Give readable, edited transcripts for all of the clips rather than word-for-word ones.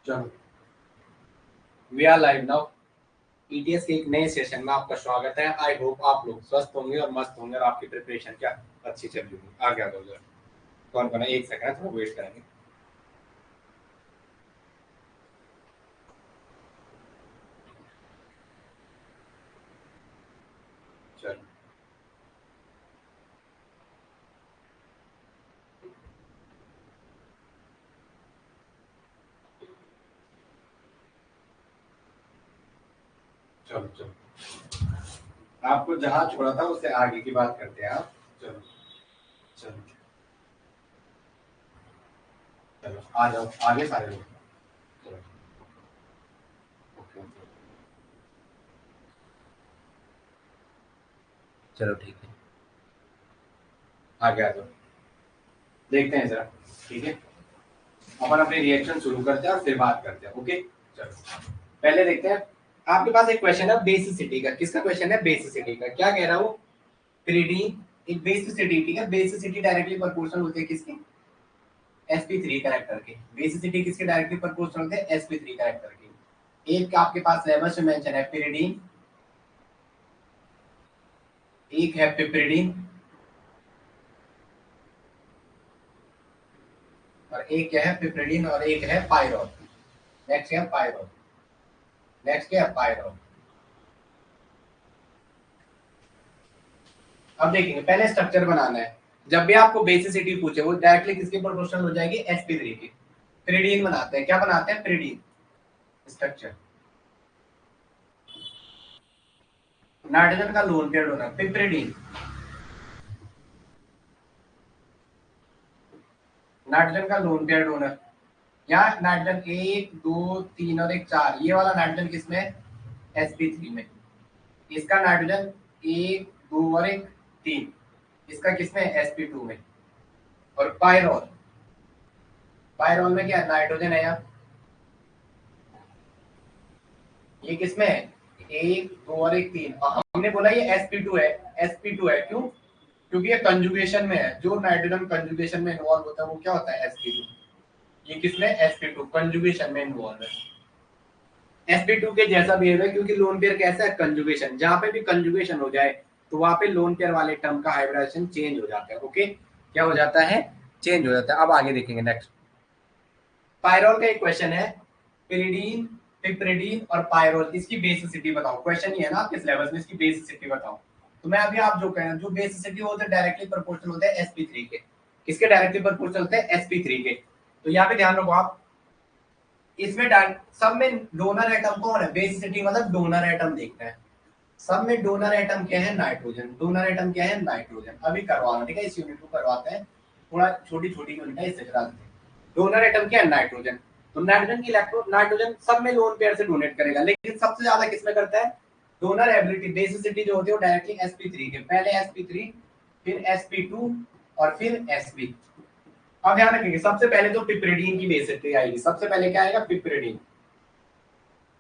चलो, we are live now. ETS के एक नए सेशन में आपका स्वागत है। आई होप आप लोग स्वस्थ होंगे और मस्त होंगे और आपकी प्रिपरेशन क्या अच्छी चल रही होगी। आगे आ जाओ जरा। कौन कौन है? एक सेकंड, थोड़ा वेट करेंगे। चलो चलो चलो, आपको जहां छोड़ा था उससे आगे की बात करते हैं। आप चलो चलो चलो, आ जाओ आगे सारे लोग। चलो, ओके ओके। चलो ठीक है, आगे आ जाओ। देखते हैं जरा। ठीक है, अपन अपने रिएक्शन शुरू करते हैं और फिर बात करते हैं। ओके चलो, पहले देखते हैं। आपके पास एक क्वेश्चन है बेसिसिटी का। किसका क्वेश्चन है? बेसिसिटी का। क्या कह रहा हूँ? पिरिडीन एक बेसिसिटी, ठीक है। बेसिसिटी डायरेक्टली प्रोपोर्शनल होती है किसकी? sp3 कैरेक्टर के। बेसिसिटी किसके डायरेक्टली प्रोपोर्शनल होते हैं? sp3 कैरेक्टर के। एक का आपके पास सिलेबस में मेंशन है पिरिडीन, एक है पिपरिडीन और एक क्या है? पिपरिडीन और एक है पायरोल। नेक्स्ट क्या है? पायरोल। नेक्स्ट क्या है? पायरोल। अब देखेंगे, पहले स्ट्रक्चर बनाना है। जब भी आपको बेसिसिटी पूछे वो डायरेक्टली किसके प्रोपोर्शनल हो जाएगी? sp3 की। पिरिडीन बनाते हैं। क्या बनाते हैं? Pyridine structure. नाइट्रोजन का लोन पेयर डोनर पिपरिडीन। नाइट्रोजन का लोन पेयर डोनर, यहाँ नाइट्रोजन एक दो तीन और एक चार, ये वाला नाइट्रोजन किसमें? sp3 में। इसका नाइट्रोजन एक दो और एक तीन, इसका किसमें? sp2 में। और पायरोल, पायरोल में क्या नाइट्रोजन है यहाँ? ये किसमें है? एक दो और एक तीन, और हमने बोला ये sp2 है। sp2 है क्यों? क्योंकि ये कंजुगेशन में है। जो नाइट्रोजन कंजुगेशन में इन्वॉल्व होता है वो क्या होता है? sp2। ये किसमें? sp2 कंजुगेशन में इन्वॉल्व है। sp2 के जैसा बिहेव है, क्योंकि लोन पेयर कैसा है? कंजुगेशन। जहां पे भी कंजुगेशन हो जाए तो वहां पे लोन पेयर वाले टर्म का हाइब्रिडाइजेशन चेंज हो जाता है। ओके, क्या हो जाता है? चेंज हो जाता है। अब आगे देखेंगे नेक्स्ट। पायरोल का एक क्वेश्चन है, पिरिडीन, पिपरिडीन और पायरोल, इसकी बेसिसिटी बताओ। क्वेश्चन ये है ना आपके सिलेबस में, इसकी बेसिसिटी बताओ। तो मैं अभी आप जो कह रहे हैं, जो बेसिसिटी होते हैं डायरेक्टली प्रोपोर्शनल होते हैं sp3 के। किसके डायरेक्टली प्रोपोर्शनल होते हैं? sp3 के। तो यहाँ पे ध्यान रखो आप, इसमें सब में डोनर एटम कौन है? बेसिसिटी मतलब डोनर एटम देखते हैं। सब में डोनर एटम क्या है? नाइट्रोजन। डोनर एटम क्या है? नाइट्रोजन। अभी करवाना, ठीक है, इस यूनिट को करवाते हैं। थोड़ा छोटी छोटी यूनिट है, इससे करा देते हैं। डोनर एटम क्या है? नाइट्रोजन। तो नाइट्रोजन की इलेक्ट्रॉन, नाइट्रोजन सब में लोन पेयर से डोनेट करेगा, लेकिन सबसे ज्यादा किसमें करता है? डोनर एबिलिटी, बेसिसिटी जो होती है वो डायरेक्टली sp3 के। पहले sp3, फिर sp2 और फिर sp। अब ध्यान रखेंगे, सबसे पहले तो पिपरिडीन की बेसिसिटी आएगी। सबसे पहले क्या आएगा? पिपरिडीन,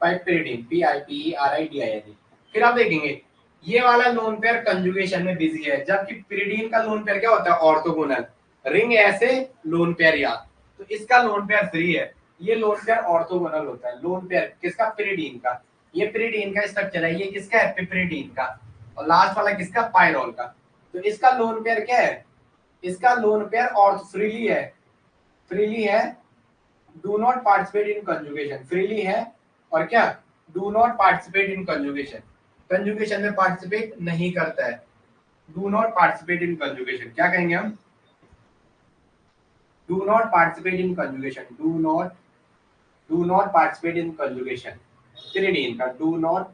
पाइपरिडीन, PIPERIDIN। फिर आप देखेंगे ये वाला लोन पेयर कंजुगेशन में बिजी है, जबकि पिरिडीन का लोन पेयर क्या होता है? ऑर्थोगोनल। रिंग ऐसे, लोन पेयर या, तो इसका लोन पेयर फ्री है। ये लोन पेयर ऑर्थोगोनल होता है। लोन पेयर किसका? पिरिडीन का। ये पिरिडीन का स्ट्रक्चर है। ये किसका है? पिपरिडीन का। और लास्ट वाला किसका? पायरोल का। तो इसका लोन पेयर क्या है? इसका लोन पेयर ऑर्थ फ्रीली है। फ्रीली है, do not participate in conjugation. Freely है और क्या? Do not participate in conjugation. Conjugation में पार्टिसिपेट नहीं करता है। Do not participate in conjugation, क्या कहेंगे हम? Do not participate in conjugation. Do not participate in conjugation. Pyridine का डू नॉट,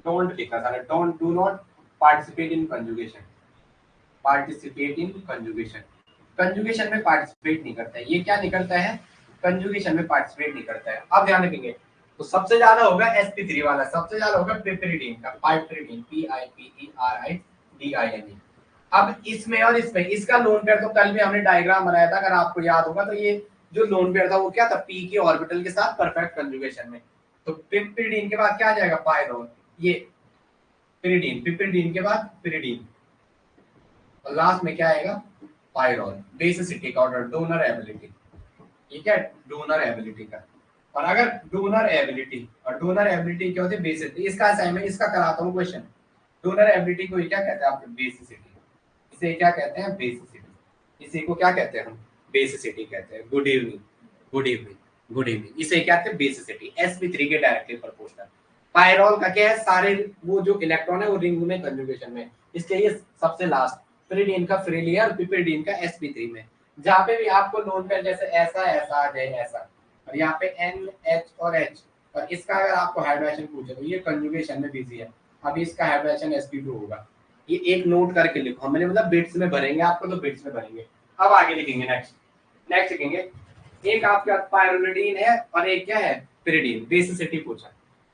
डोंट लिखा सारा, don't, do not participate in conjugation. Participate in conjugation, conjugation में पार्टिसिपेट नहीं करता है। ये क्या नहीं करता है? कंजुगेशन में पार्टिसिपेट नहीं करता है। अब ध्यान रखेंगे, तो सबसे ज्यादा होगा sp3 वाला, सबसे ज्यादा होगा पिपरिडीन का, पाइपरिडीन, PIPERIDIN। अब इसमें और इसमें इसका लोन पेयर तो कल भी हमने डायग्राम बनाया था, अगर आपको याद होगा। तो ये जो लोन पेयर था वो क्या था? p के ऑर्बिटल के साथ परफेक्ट कंजुगेशन में। तो पिपरिडीन के बाद क्या आ जाएगा? पायरोल। ये पिरिडीन, पिपरिडीन के बाद पिरिडीन, और लास्ट में क्या आएगा? पायरोल। बेसिसिटी का ऑर्डर, डोनर एबिलिटी, ठीक है, डोनर एबिलिटी का। और अगर डोनर एबिलिटी, और डोनर एबिलिटी क्या होती है? बेसिसिटी। इसका असाइनमेंट इसका कराता हूँ क्वेश्चन। डोनर एबिलिटी को क्या कहते हैं आपके? बेसिसिटी। इसे क्या कहते हैं? बेसिसिटी। इसी को क्या कहते हैं हम? बेसिसिटी कहते हैं। Good evening, good evening, good evening. इसे क्या कहते हैं? बेसिसिटी। sp3 के डायरेक्टली प्रोपोर्शनल। पायरोल का क्या है? सारे वो जो इलेक्ट्रॉन है वो रिंग में कंजुगेशन में, इसलिए ये सबसे लास्ट। pyridine का फ्रीली है और piperidine का sp3 में। जहाँ पे भी आपको लोन पेयर जैसे ऐसा ऐसा आ जाए ऐसा, और यहाँ पे N H और H, और इसका अगर आपको हाइड्रोजन पूछे तो ये कंजुगेशन में बिजी है, अभी इसका हाइड्रोजन sp2 होगा। ये एक नोट करके लिखो, हमने मतलब बिट्स में भरेंगे आपको, तो बिट्स में भरेंगे। अब आगे लिखेंगे नेक्स्ट, नेक्स्ट लिखेंगे। एक आपका पायरोलिडीन है और एक क्या है? पिरिडीन। बेसिसिटी पूछा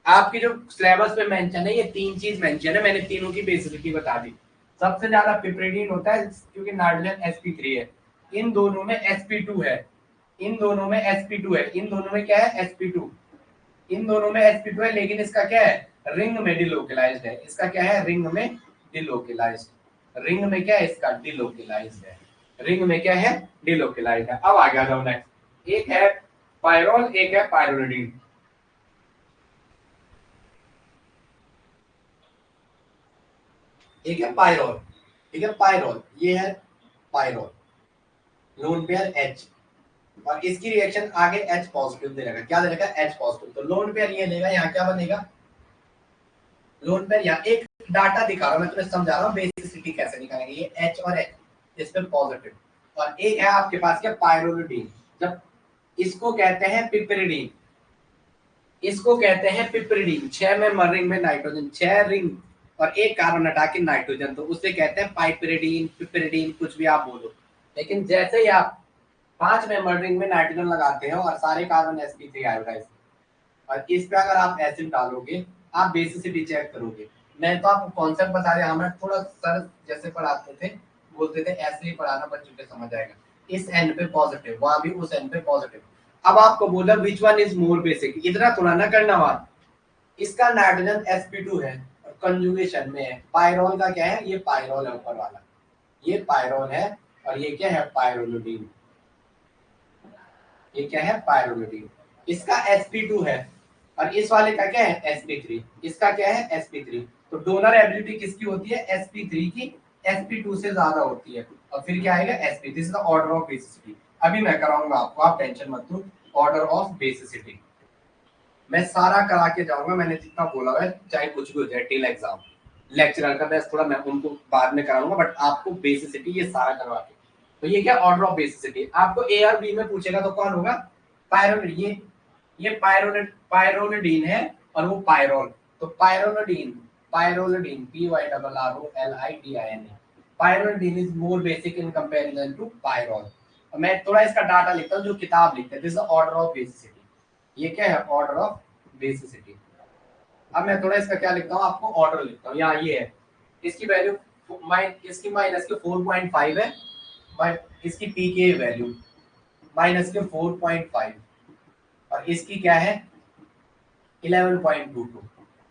आपकी जो सिलेबस पे मेंशन है, ये तीन चीज मेंशन है, मैंने तीनों की बेसिसिटी बता दी। सबसे ज्यादा पिपरिडीन होता है क्योंकि नाइट्रोजन sp3 है, इन दोनों में sp2 है, इन दोनों में sp2 है, इन दोनों में क्या है? sp2। इन दोनों में sp2 है, लेकिन इसका क्या है? रिंग में डिलोकलाइज्ड है। इसका क्या है? रिंग में डिलोकलाइज्ड। रिंग में क्या है? इसका डिलोकलाइज्ड है। रिंग में क्या है? डिलोकलाइज्ड है। अब आगे आ जाओ नेक्स्ट। एक है पायरोल, एक है पायरोलिडीन। एक है पायरोल, ठीक है? पायरोल, ये है पायरोल, लोन पेयर H, और इसकी रिएक्शन आगे H पॉजिटिव दे रखा। क्या दे रखा? H positive. तो लोन पेयर ये लेगा, यहाँ क्या बनेगा? Lone pair. यहाँ एक डाटा दिखा रहा हूँ मैं तुम्हें, समझा रहा हूँ बेसिसिटी कैसे निकालेंगे। ये H और H, इस पे पॉजिटिव। और एक है आपके पास क्या? पायरोलिडीन। जब इसको कहते हैं पिपरिडीन, इसको कहते हैं पिपरिडीन। 6 मेंबर रिंग में नाइट्रोजन, 6 रिंग और एक कार्बन हटा के नाइट्रोजन, तो उसे कहते हैं पाइपरिडीन, पिपरिडीन, कुछ भी आप बोलो। लेकिन जैसे ही आप 5 मेंबर रिंग में नाइट्रोजन लगाते हो और सारे कार्बन sp3 आयोडाइज, और इस पे अगर आप एसिड डालोगे, आप बेसिसिटी चेक करोगे। मैं तो आपको कॉन्सेप्ट बता रहा, हमें थोड़ा सर जैसे पढ़ाते थे, बोलते थे ऐसे ही पढ़ाना, बच्चों को समझ आएगा। इस एंड पे पॉजिटिव, वहां भी उस एंड पे पॉजिटिव। अब आपको बोला which one is more basic, इतना थोड़ा ना करना बात। इसका नाइट्रोजन sp2 है और कंजुगेशन में है। पायरोल का क्या है? ये पायरोल है ऊपर वाला, ये पायरोल है, और ये क्या है? पायरोलिडीन। ये क्या है? पायरोलिडीन। इसका sp2 है और इस वाले का क्या है? sp3। इसका क्या है? sp3। तो डोनर एबिलिटी किसकी होती है? sp3 की, sp2 से ज्यादा होती है। और फिर क्या आएगा? sp। This is the order of basicity. अभी मैं कराऊंगा आपको, आप टेंशन मत लो। ऑर्डर ऑफ बेसिसिटी मैं सारा करा के जाऊंगा, मैंने जितना बोला है, चाहे कुछ भी हो जाए टिल एग्जाम। लेक्चरर का बेस्ट थोड़ा मैं उनको बाद में कराऊंगा, बट आपको बेसिसिटी ये सारा करवा के। तो ये क्या? Order of basicity. आपको ए और बी में पूछेगा तो कौन होगा? पायरोल। ये पायरोलिडीन है और वो पायरोल। तो pyrrolidine, pyrrolidine PYRROLIDIN, pyrrolidine is more basic in comparison to pyrrole. मैं थोड़ा इसका डाटा लिखता हूँ जो किताब लिखते हैं। This is order of basicity. ये क्या है? Order of basicity. अब मैं थोड़ा इसका क्या लिखता हूँ, आपको ऑर्डर लिखता हूँ। यहाँ ये है, इसकी वैल्यू इसकी माइनस के 4.5 है, इसकी पीके वैल्यू माइनस के 4.5, और इसकी क्या है? 11.22।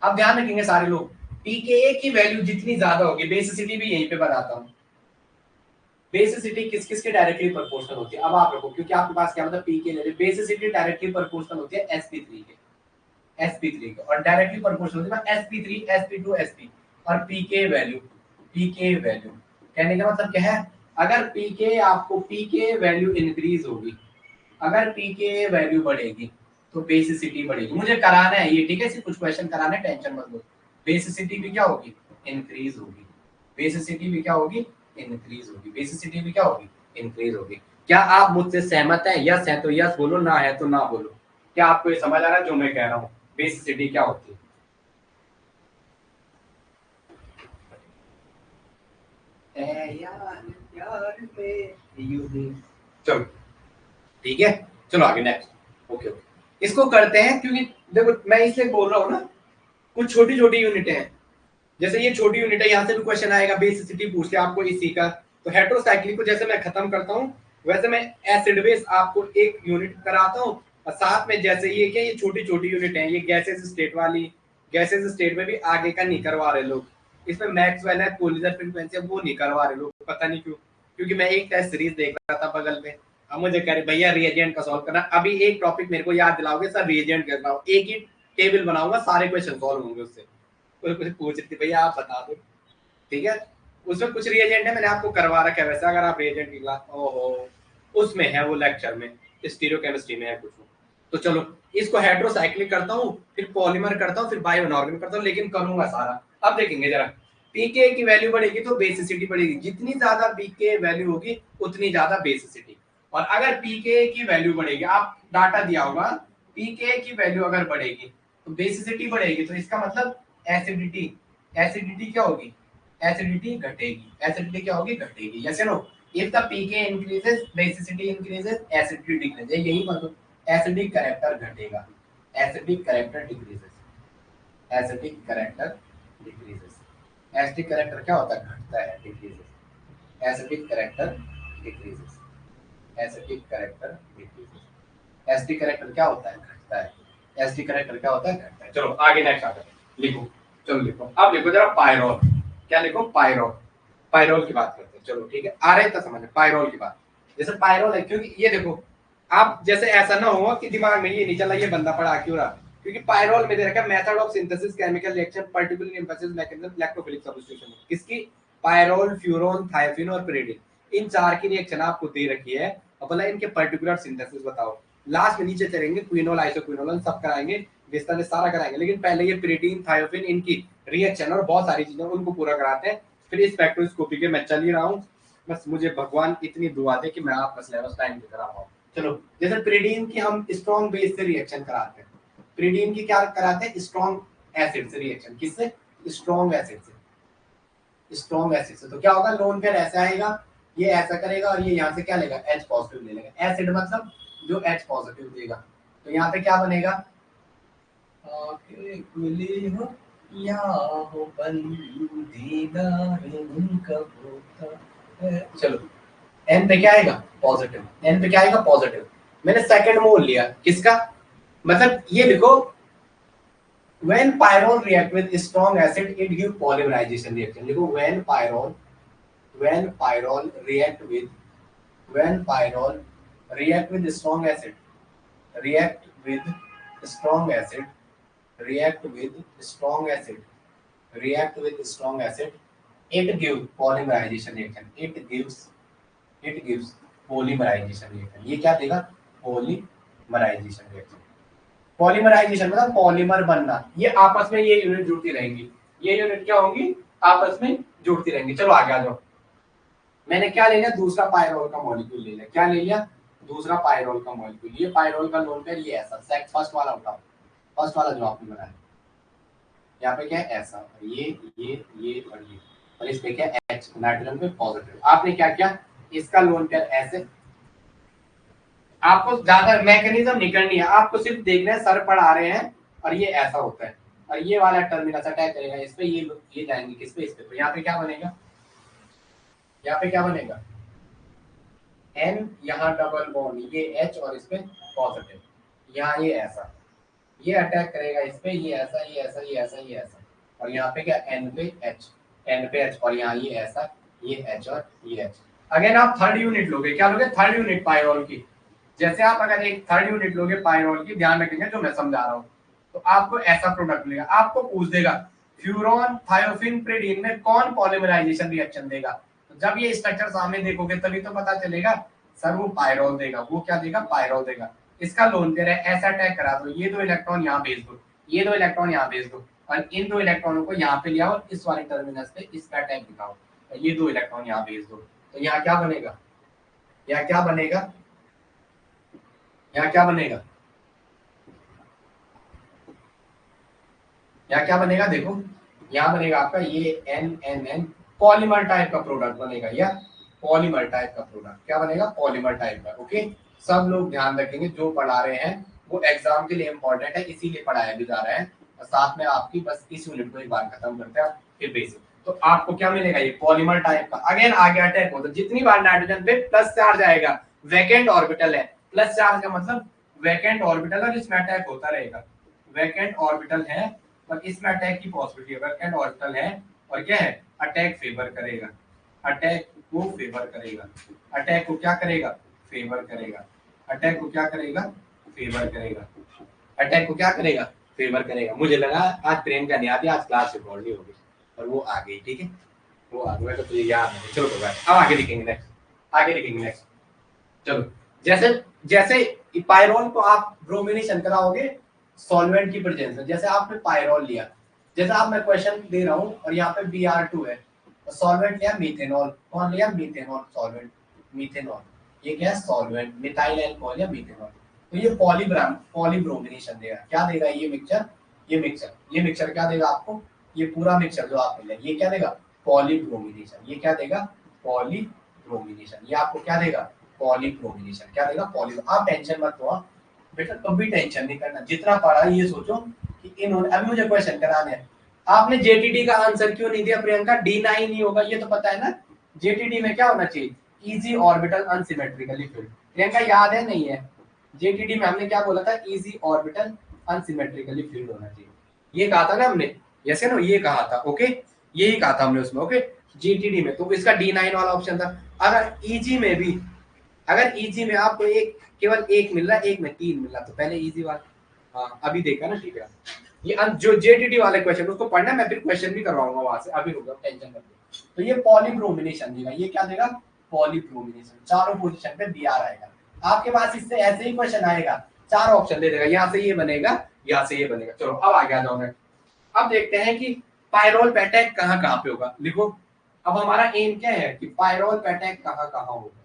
अब ध्यान रखेंगे सारे लोग, पीके की वैल्यू जितनी ज्यादा होगी, बेसिसिटी भी यहीं पे बताता हूँ, बेसिसिटी किस किस के डायरेक्टली प्रोपोर्शनल होती है। अब आप रखो, क्योंकि आपके पास क्या मतलब पीके ले, बेसिसिटी डायरेक्टली प्रोपोर्शनल होती है sp3 के, sp3 के, और डायरेक्टली प्रोपोर्शनल होती है sp3 sp2 sp। और पीके वैल्यू, पीके वैल्यू कहने का मतलब क्या है? अगर पीके, आपको पीके वैल्यू इंक्रीज होगी, अगर पीके वैल्यू बढ़ेगी तो बेसिसिटी बढ़ेगी। मुझे कराना है ये, ठीक है? सिर्फ कुछ क्वेश्चन कराना है, टेंशन मत लो। बेसिसिटी भी क्या होगी? इंक्रीज होगी। बेसिसिटी भी क्या होगी? इंक्रीज होगी। बेसिसिटी भी क्या होगी? इंक्रीज होगी। क्या आप मुझसे सहमत हैं? यस है तो यस बोलो, ना है तो ना बोलो। क्या आपको ये समझ आ रहा है जो मैं कह रहा हूँ? बेसिसिटी क्या होती है? चलो ठीक है, चलो आगे नेक्स्ट। ओके ओके, इसको करते हैं, क्योंकि देखो मैं इसलिए बोल रहा हूँ ना, कुछ छोटी छोटी यूनिटें हैं। जैसे ये छोटी यूनिट है, यहाँ से भी क्वेश्चन आएगा, बेसिसिटी पूछ लिया आपको इसी का। तो हेटेरोसाइक्लिक को जैसे मैं खत्म करता हूँ, वैसे मैं एसिड बेस आपको एक यूनिट कराता हूँ, और साथ में जैसे ये क्या, ये छोटी छोटी यूनिट है, ये गैसेस स्टेट वाली, गैसेस स्टेट में भी आगे का नहीं करवा रहे लोग। इसमें मैक्सवेल है, कोलिजन फ्रीक्वेंसी है, वो नहीं करवा रहे लोग, पता नहीं क्यों। क्योंकि मैं एक टेस्ट सीरीज देख रहा था बगल में, अब मुझे कह रहे भैया रिएजेंट का सॉल्व करना, अभी एक टॉपिक मेरे को याद दिलाओगे सर, रिएजेंट कर रहा हूँ, एक ही टेबल बनाऊंगा, सारे क्वेश्चन सॉल्व होंगे उससे। कोई कुछ पूछ रही थी भैया आप बता दो, ठीक है। उसमें कुछ रिएजेंट है, मैंने आपको करवा रखा है वैसे, अगर आप रिएजेंट की क्लास, ओहो उसमें है वो लेक्चर में, स्टीरियोकेमिस्ट्री में है कुछ। तो चलो इसको हेट्रोसाइक्लिक करता हूँ, फिर पॉलीमर करता हूँ, फिर बायो इनऑर्गेनिक करता हूँ, लेकिन करूंगा सारा। अब देखेंगे जरा, पीके की वैल्यू बढ़ेगी तो बेसिसिटी बढ़ेगी, जितनी ज्यादा पीके वैल्यू होगी उतनी ज्यादा बेसिसिटी। और अगर पीके की वैल्यू बढ़ेगी, आप डाटा दिया होगा, पीके की वैल्यू अगर बढ़ेगी तो बेसिसिटी बढ़ेगी, तो इसका मतलब एसिडिटी, एसिडिटी क्या होगी, एसिडिटी घटेगी, एसिडिटी क्या होगी, घटेगी। Yes no, if the pK increases basicity increases acidity decreases, यही मतलब एसिडिक कैरेक्टर घटेगा, acidic character decreases, acidic character decreases. Acidic character क्या होता है, घटता है, decreases, acidic character decreases, acidic character decreases. Acidic character क्या होता है, घटता है, एसिडिक कैरेक्टर क्या होता है, घटता है। चलो आगे नेक्स्ट आता है, लिखो, चलो लिखो, अब लिखो जरा पायरोल, क्या लिखो, पायरोल, पायरोल की बात करते हैं, चलो ठीक है, आ रहे तो समझ पायरोल की बात। जैसे पायरोल है, क्योंकि ये देखो, आप जैसे ऐसा ना हो कि दिमाग में ये नहीं चला ये बंदा पढ़ा क्यों रहा, क्योंकि पायरोल में दे रखा है method of synthesis chemical reaction particular emphasis mechanism electrophilic substitution, किसकी, पायरोल, फ्यूरोन, थायोफिन और pyridine, इन चार की रिएक्शन आपको दे रखी है, और बोला इनके पर्टिकुलर सिंथेसिस बताओ। लास्ट में नीचे चलेंगे, क्विनोल, आइसोक्विनोल सब कराएंगे, विस्तार ने सारा कराएंगे, लेकिन पहले ये pyridine, थायोफिन इनकी रिएक्शन और बहुत सारी चीजें उनको पूरा कराते हैं, फिर इस स्पेक्ट्रोस्कोपी के मैं चल ही रहा हूँ, बस मुझे भगवान इतनी दुआ दे कि मैं आपका सिलेबस टाइम पे करा पाऊँ। चलो जैसे pyridine की हम स्ट्रॉन्ग बेस से रिएक्शन कराते हैं, pyridine की क्या कराते हैं, स्ट्रॉन्ग एसिड से रिएक्शन, किससे, स्ट्रॉन्ग एसिड से, स्ट्रॉन्ग एसिड से। तो क्या होगा, लोन पेयर ऐसा आएगा, ये ऐसा करेगा और ये यहाँ से क्या लेगा, H पॉजिटिव ले लेगा, एसिड मतलब जो H पॉजिटिव देगा, तो यहाँ पे क्या बनेगा, आके खुली हो या हो बंदी दार उनका होता है। चलो एन पे क्या आएगा, पॉजिटिव, एन पे क्या आएगा, पॉजिटिव। मैंने सेकंड मोल लिया, किसका, मतलब ये लिखो, when pyrrole react with strong acid it give polymerization reaction, लिखो when pyrrole react with, when pyrrole react with strong acid, react with strong acid, react with strong acid, react with strong acid, it gives polymerization reaction, it gives polymerization reaction, ये क्या देगा, polymerization reaction। Polymerisation मतलब polymer बनना, ये आपस में ये unit जुड़ती रहेंगी, ये यूनिट क्या होंगी, आपस में जुड़ती रहेंगी। चलो आगे आ जाओ, मैंने क्या ले लिया, दूसरा पायरोल का मॉलिक्यूल ले लिया, क्या ले लिया, दूसरा पायरोल का मॉलिक्यूल, ये पायरोल का लोन पेयर ये ऐसा, सेक्स फर्स्ट वाला उठाओ, फर्स्ट वाला जो आपने बनाया, यहाँ पे क्या है ऐसा, ये और इस पे क्या H, नाइट्रोजन पे पॉजिटिव, आपने क्या किया, इसका लोन पेयर ऐसे, आपको ज्यादा मैकेनिज्म नहीं करनी है, आपको सिर्फ देखना है, सर पढ़ा रहे हैं और ये ऐसा होता है, और ये वाला टर्मिनस अटैक करेगा इस पे, ये जाएंगे किस पे, इस पे, तो यहाँ पे क्या बनेगा, यहाँ पे क्या बनेगा, N, यहाँ डबल बॉन्ड, ये H और इस पे पॉजिटिव, यहाँ ये ऐसा, ये अटैक करेगा इस पे, ये ऐसा, ये ऐसा, ये ऐसा, ये ऐसा, और यहाँ पे क्या N पे H, और यहाँ ये ऐसा, ये H और ये H। अगेन आप थर्ड यूनिट लोगे, क्या लोगे, थर्ड यूनिट पायरोल की, जैसे आप अगर एक थर्ड यूनिट लोगे पायरोल की, ध्यान रखेंगे जो मैं समझा रहा हूँ, तो आपको ऐसा प्रोडक्ट मिलेगा, आपको पूछ देगा फ्यूरॉन, थायोफिन, pyridine में कौन पॉलीमराइजेशन रिएक्शन देगा, तो जब ये स्ट्रक्चर सामने देखोगे तभी तो पता चलेगा, सर वो पायरोल देगा, वो क्या देगा, पायरोल देगा, इसका लोन पेयर है, ऐसा अटैक करा दो, ये दो इलेक्ट्रॉन यहाँ भेज दो, ये दो इलेक्ट्रॉन यहाँ भेज दो, और इन दो इलेक्ट्रॉनों को यहाँ पे ले आओ, इस वाले टर्मिनस पे इसका अटैक दिखाओ, ये दो इलेक्ट्रॉन यहाँ भेज दो, तो यहाँ क्या बनेगा, यहाँ क्या बनेगा, यहाँ क्या बनेगा, यहाँ क्या बनेगा, देखो यहाँ बनेगा आपका ये NNN, पॉलीमर टाइप का प्रोडक्ट बनेगा, या पॉलीमर टाइप का प्रोडक्ट क्या बनेगा, पॉलीमर टाइप का। ओके, सब लोग ध्यान रखेंगे, जो पढ़ा रहे हैं वो एग्जाम के लिए इंपॉर्टेंट है, इसीलिए पढ़ाया भी जा रहा है, और साथ में आपकी बस इस यूनिट को एक बार खत्म करते हैं फिर बेसिक, तो आपको क्या मिलेगा, ये पॉलीमर टाइप का। अगेन आगे अटैक होता है, जितनी बार नाइट्रोजन पे प्लस चार्ज आएगा, वैकेंट ऑर्बिटल है, प्लस चार्ज का मतलब वैकेंट ऑर्बिटल, और इसमें अटैक होता रहेगा, वैकेंट ऑर्बिटल है और इसमें अटैक की पॉसिबिलिटी है, वैकेंट ऑर्बिटल है और क्या है, अटैक फेवर करेगा, अटैक को फेवर करेगा, अटैक को क्या करेगा, फेवर करेगा, अटैक को क्या करेगा, फेवर करेगा, अटैक को क्या करेगा, फेवर करेगा। मुझे लगा आज प्रियंका नहीं आती, आज क्लास रिकॉर्ड नहीं होगी, और वो आ गई, ठीक है, वो आ गई, तो तुझे याद नहीं। चलो तो अब आगे लिखेंगे नेक्स्ट, आगे लिखेंगे नेक्स्ट। चलो जैसे जैसे पायरोल को आप ब्रोमिनेशन कराओगे सॉल्वेंट की प्रेजेंस में, जैसे आपने पायरोल लिया, जैसे आप मैं क्वेश्चन दे रहा हूँ और यहाँ पे Br2 है, तो सॉल्वेंट लिया मीथेनॉल, कौन लिया, मीथेनॉल सॉल्वेंट, मीथेनॉल, ये क्या है, सॉल्वेंट, मिथाइल अल्कोहल या मीथेनॉल, तो ये पॉलीब्रोमिनेशन देगा, क्या देगा ये मिक्सचर, ये मिक्सचर क्या देगा आपको, ये पूरा मिक्सचर जो आपने लिया ये क्या देगा, पॉलीब्रोमिनेशन, ये क्या देगा, पॉलीब्रोमिनेशन, ये आपको क्या देगा, पॉलीब्रोमिनेशन, क्या देगा, पॉली। आप टेंशन मत लो बेटा, कभी टेंशन नहीं करना, जितना पढ़ा ये सोचो कि इन्होंने, अभी मुझे क्वेश्चन कराने हैं, आपने जेटीडी का आंसर क्यों नहीं दिया प्रियंका, D9 ही होगा, ये तो पता है ना, जेटीडी में क्या होना चाहिए, easy orbital unsymmetrically field, Priyanka याद है नहीं है, जेटीडी में हमने क्या बोला था, इजी ऑर्बिटल अनसिमेट्रिकली फिल्ड होना चाहिए, ये कहा था ना हमने, यस है ना, ये कहा था, ओके, यही कहा था हमने उसमें, ओके, जीटीडी में, तो इसका D9 वाला ऑप्शन था। अगर ईजी में भी, अगर ईजी में आपको एक केवल एक मिल रहा है, एक में 3 मिल रहा, तो पहले ईजी वाला, हाँ अभी देखा ना, ठीक है, ये जो जेटीडी वाले क्वेश्चन उसको पढ़ना, मैं फिर क्वेश्चन भी करवाऊंगा वहां से, अभी रुको टेंशन मत लो। तो ये पॉलीब्रोमिनेशन देगा, ये क्या देगा, पॉलीब्रोमिनेशन, चारों पोजीशन पे Br आएगा, आपके पास इससे ऐसे ही क्वेश्चन आएगा, 4 ऑप्शन दे देगा, यहाँ से ये बनेगा, यहाँ से ये बनेगा। चलो अब आगे आ जाओ नेक्स्ट, अब देखते हैं कि पायरोल पे अटैक कहाँ पे होगा, लिखो, अब हमारा एम क्या है कि पायरोल पे अटैक कहाँ होगा,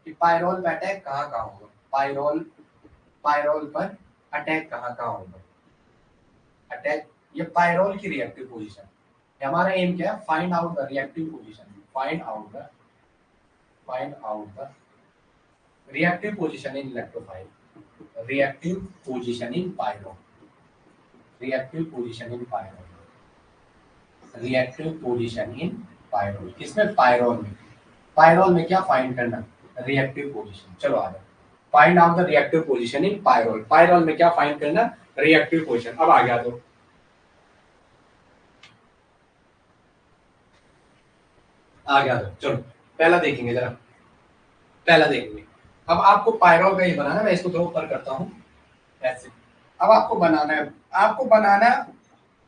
कि पायरोल पे अटैक कहाँ होगा, पायरोल पर अटैक कहाँ होगा, अटैक, ये पायरोल की रिएक्टिव पोजीशन, हमारा एम क्या है, find out the reactive position, find out the reactive position in electrophile, reactive position in pyrrole, reactive position in pyrrole, reactive position in pyrrole, किसमें, pyrrole में क्या फाइंड करना, reactive position. चलो आ जाओ, find out the reactive position in pyrrole, pyrrole में क्या find करना, reactive position. अब आ गया, तो आ गया, तो चलो पहला देखेंगे, जरा पहला देखेंगे। अब आपको पायरोल का ये बनाना, मैं इसको थोड़ा ऊपर करता हूँ ऐसे, अब आपको बनाना है,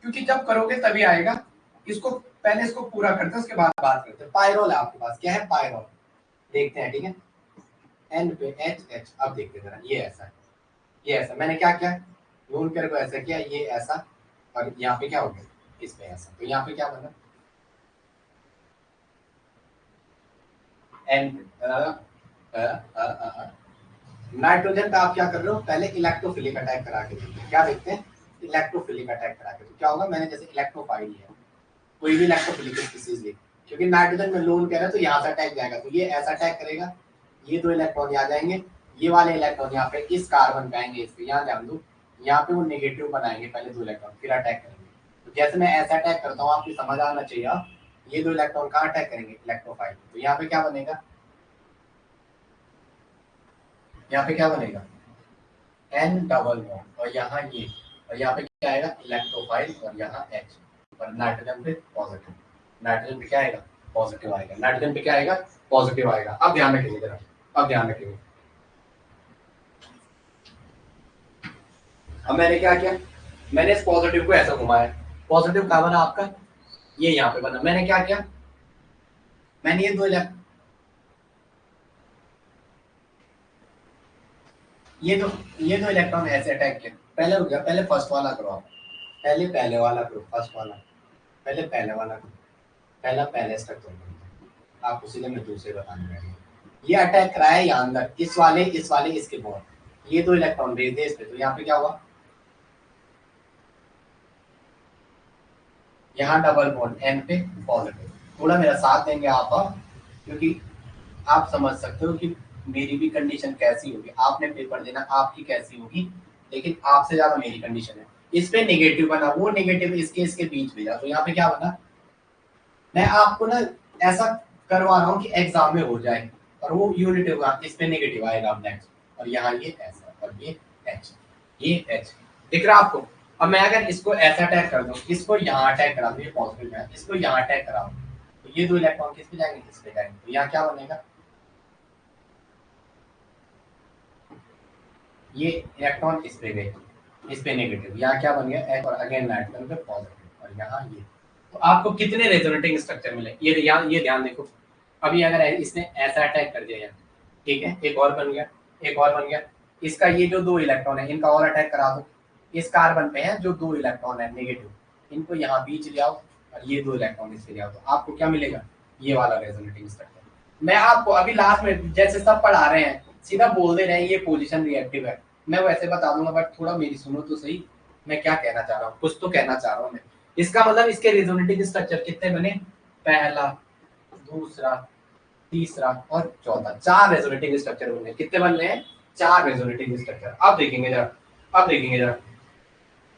क्योंकि जब करोगे तभी आएगा, इसको पहले इसको पूरा करते हैं, उसके बाद बात करते हैं। पायरोल है आपके पास, क्या है पायरोल, देखते हैं, ठीक है, एन पे एच, अब देखते हैं जरा, ये ऐसा है, ये ऐसा, मैंने क्या किया, लोन पेयर को ऐसा किया, ये ऐसा, और यहाँ पे क्या हो गया, इस पे ऐसा, तो यहाँ पे क्या बना, एन, नाइट्रोजन का आप क्या कर रहे हो, पहले इलेक्ट्रोफिलिक अटैक करा के देखते हैं, क्या देखते हैं, इलेक्ट्रोफिलिक अटैक करा के, तो क्या होगा, मैंने जैसे इलेक्ट्रोफाइल लिया, कोई भी इलेक्ट्रोफिलिक स्पीशीज ले, क्योंकि नाइट्रोजन में लोन कह रहा है तो यहाँ से अटैक जाएगा, तो ये ऐसा अटैक करेगा, ये 2 इलेक्ट्रॉन आ जाएंगे, ये वाले इलेक्ट्रॉन यहाँ पे इस कार्बन पे आएंगे, इस पे, यहाँ ध्यान दो, यहाँ पे वो नेगेटिव बनाएंगे पहले 2 इलेक्ट्रॉन, फिर अटैक करेंगे, तो जैसे मैं ऐसा अटैक करता हूँ, आपको समझ आना चाहिए, ये 2 इलेक्ट्रॉन कहाँ अटैक करेंगे, इलेक्ट्रोफाइल, तो यहाँ पे क्या बनेगा, यहाँ पे क्या बनेगा, N डबल बॉन्ड, और यहाँ ये, और यहाँ पे क्या आएगा, इलेक्ट्रोफाइल, और यहाँ H, और नाइट्रोजन पे पॉजिटिव, नाइट्रोजन पे क्या आएगा, पॉजिटिव आएगा, नाइट्रोजन पे क्या आएगा, पॉजिटिव आएगा। अब ध्यान रखेंगे जरा, अब ध्यान रखेंगे, अब मैंने क्या किया, मैंने इस पॉजिटिव को ऐसा घुमाया, पॉजिटिव कहाँ बना आपका, ये यहाँ पे बना, मैंने क्या किया, मैंने ये 2 ये दो इलेक्ट्रॉन ऐसे अटैक किया, पहले हो गया, पहले फर्स्ट वाला करो आप, पहले वाला करो, फर्स्ट वाला, पहले वाला करो, पहले स्टेप तो आप उसी में दूसरे बताने लगे, ये अटैक कराया यहाँ अंदर, इस वाले इसके बहुत, ये 2 इलेक्ट्रॉन भेज दे इस पे, तो यहाँ पे क्या हुआ, यहाँ डबल बॉन्ड एन पे पॉजिटिव, थोड़ा मेरा साथ देंगे आप, क्योंकि आप समझ सकते हो कि मेरी भी कंडीशन कैसी होगी, आपने पेपर देना, आपकी कैसी होगी, लेकिन आपसे ज्यादा मेरी कंडीशन है, इस पे नेगेटिव बना, वो नेगेटिव इसके बीच भेजा, तो यहाँ पे क्या बना, मैं आपको ना ऐसा करवा रहा हूँ कि एग्जाम में हो जाए, और वो यूनिट होगा, इस पे नेगेटिव आएगा अब नेक्स्ट, और यहाँ ये ऐसा, और ये एच दिख रहा आपको। अब मैं अगर इसको ऐसा अटैक कर दूं, इसको यहाँ अटैक करा दूं, ये पॉजिटिव है, इसको यहाँ अटैक करा दूं, तो ये 2 इलेक्ट्रॉन किस पे जाएंगे, इस पे जाएंगे, तो यहाँ क्या बनेगा, ये इलेक्ट्रॉन इस पे गए, इस पे नेगेटिव, यहाँ क्या बन गया H और अगेन नाइट्रोजन पे पॉजिटिव, और यहाँ ये। तो आपको कितने रेजोनेटिंग स्ट्रक्चर मिले ये ध्यान देखो। अभी अगर इसने ऐसा अटैक कर दिया यहाँ, ठीक है, एक और बन गया, एक और बन गया, इसका ये जो 2 इलेक्ट्रॉन है इनका और अटैक करा दो। इस कार्बन पे है जो 2 इलेक्ट्रॉन है नेगेटिव, इनको यहाँ बीच ले आओ और ये 2 इलेक्ट्रॉन इससे ले आओ, तो आपको क्या मिलेगा, ये वाला रेजोनेटिंग स्ट्रक्चर। मैं आपको अभी लास्ट में जैसे सब पढ़ा रहे हैं सीधा बोल दे रहे हैं ये पोजीशन रिएक्टिव है, मैं वैसे बता दूंगा, बट थोड़ा मेरी सुनो तो सही, मैं क्या कहना चाह रहा हूँ, कुछ तो कहना चाह रहा हूँ मैं। इसका मतलब इसके रेजोनेटिंग स्ट्रक्चर कितने बने, पहला, दूसरा, तीसरा और चौथा, 4 रेजोनेटिंग स्ट्रक्चर बने। कितने बन रहे हैं, 4 रेजोनेटिंग स्ट्रक्चर। अब देखेंगे जरा, अब देखेंगे जरा,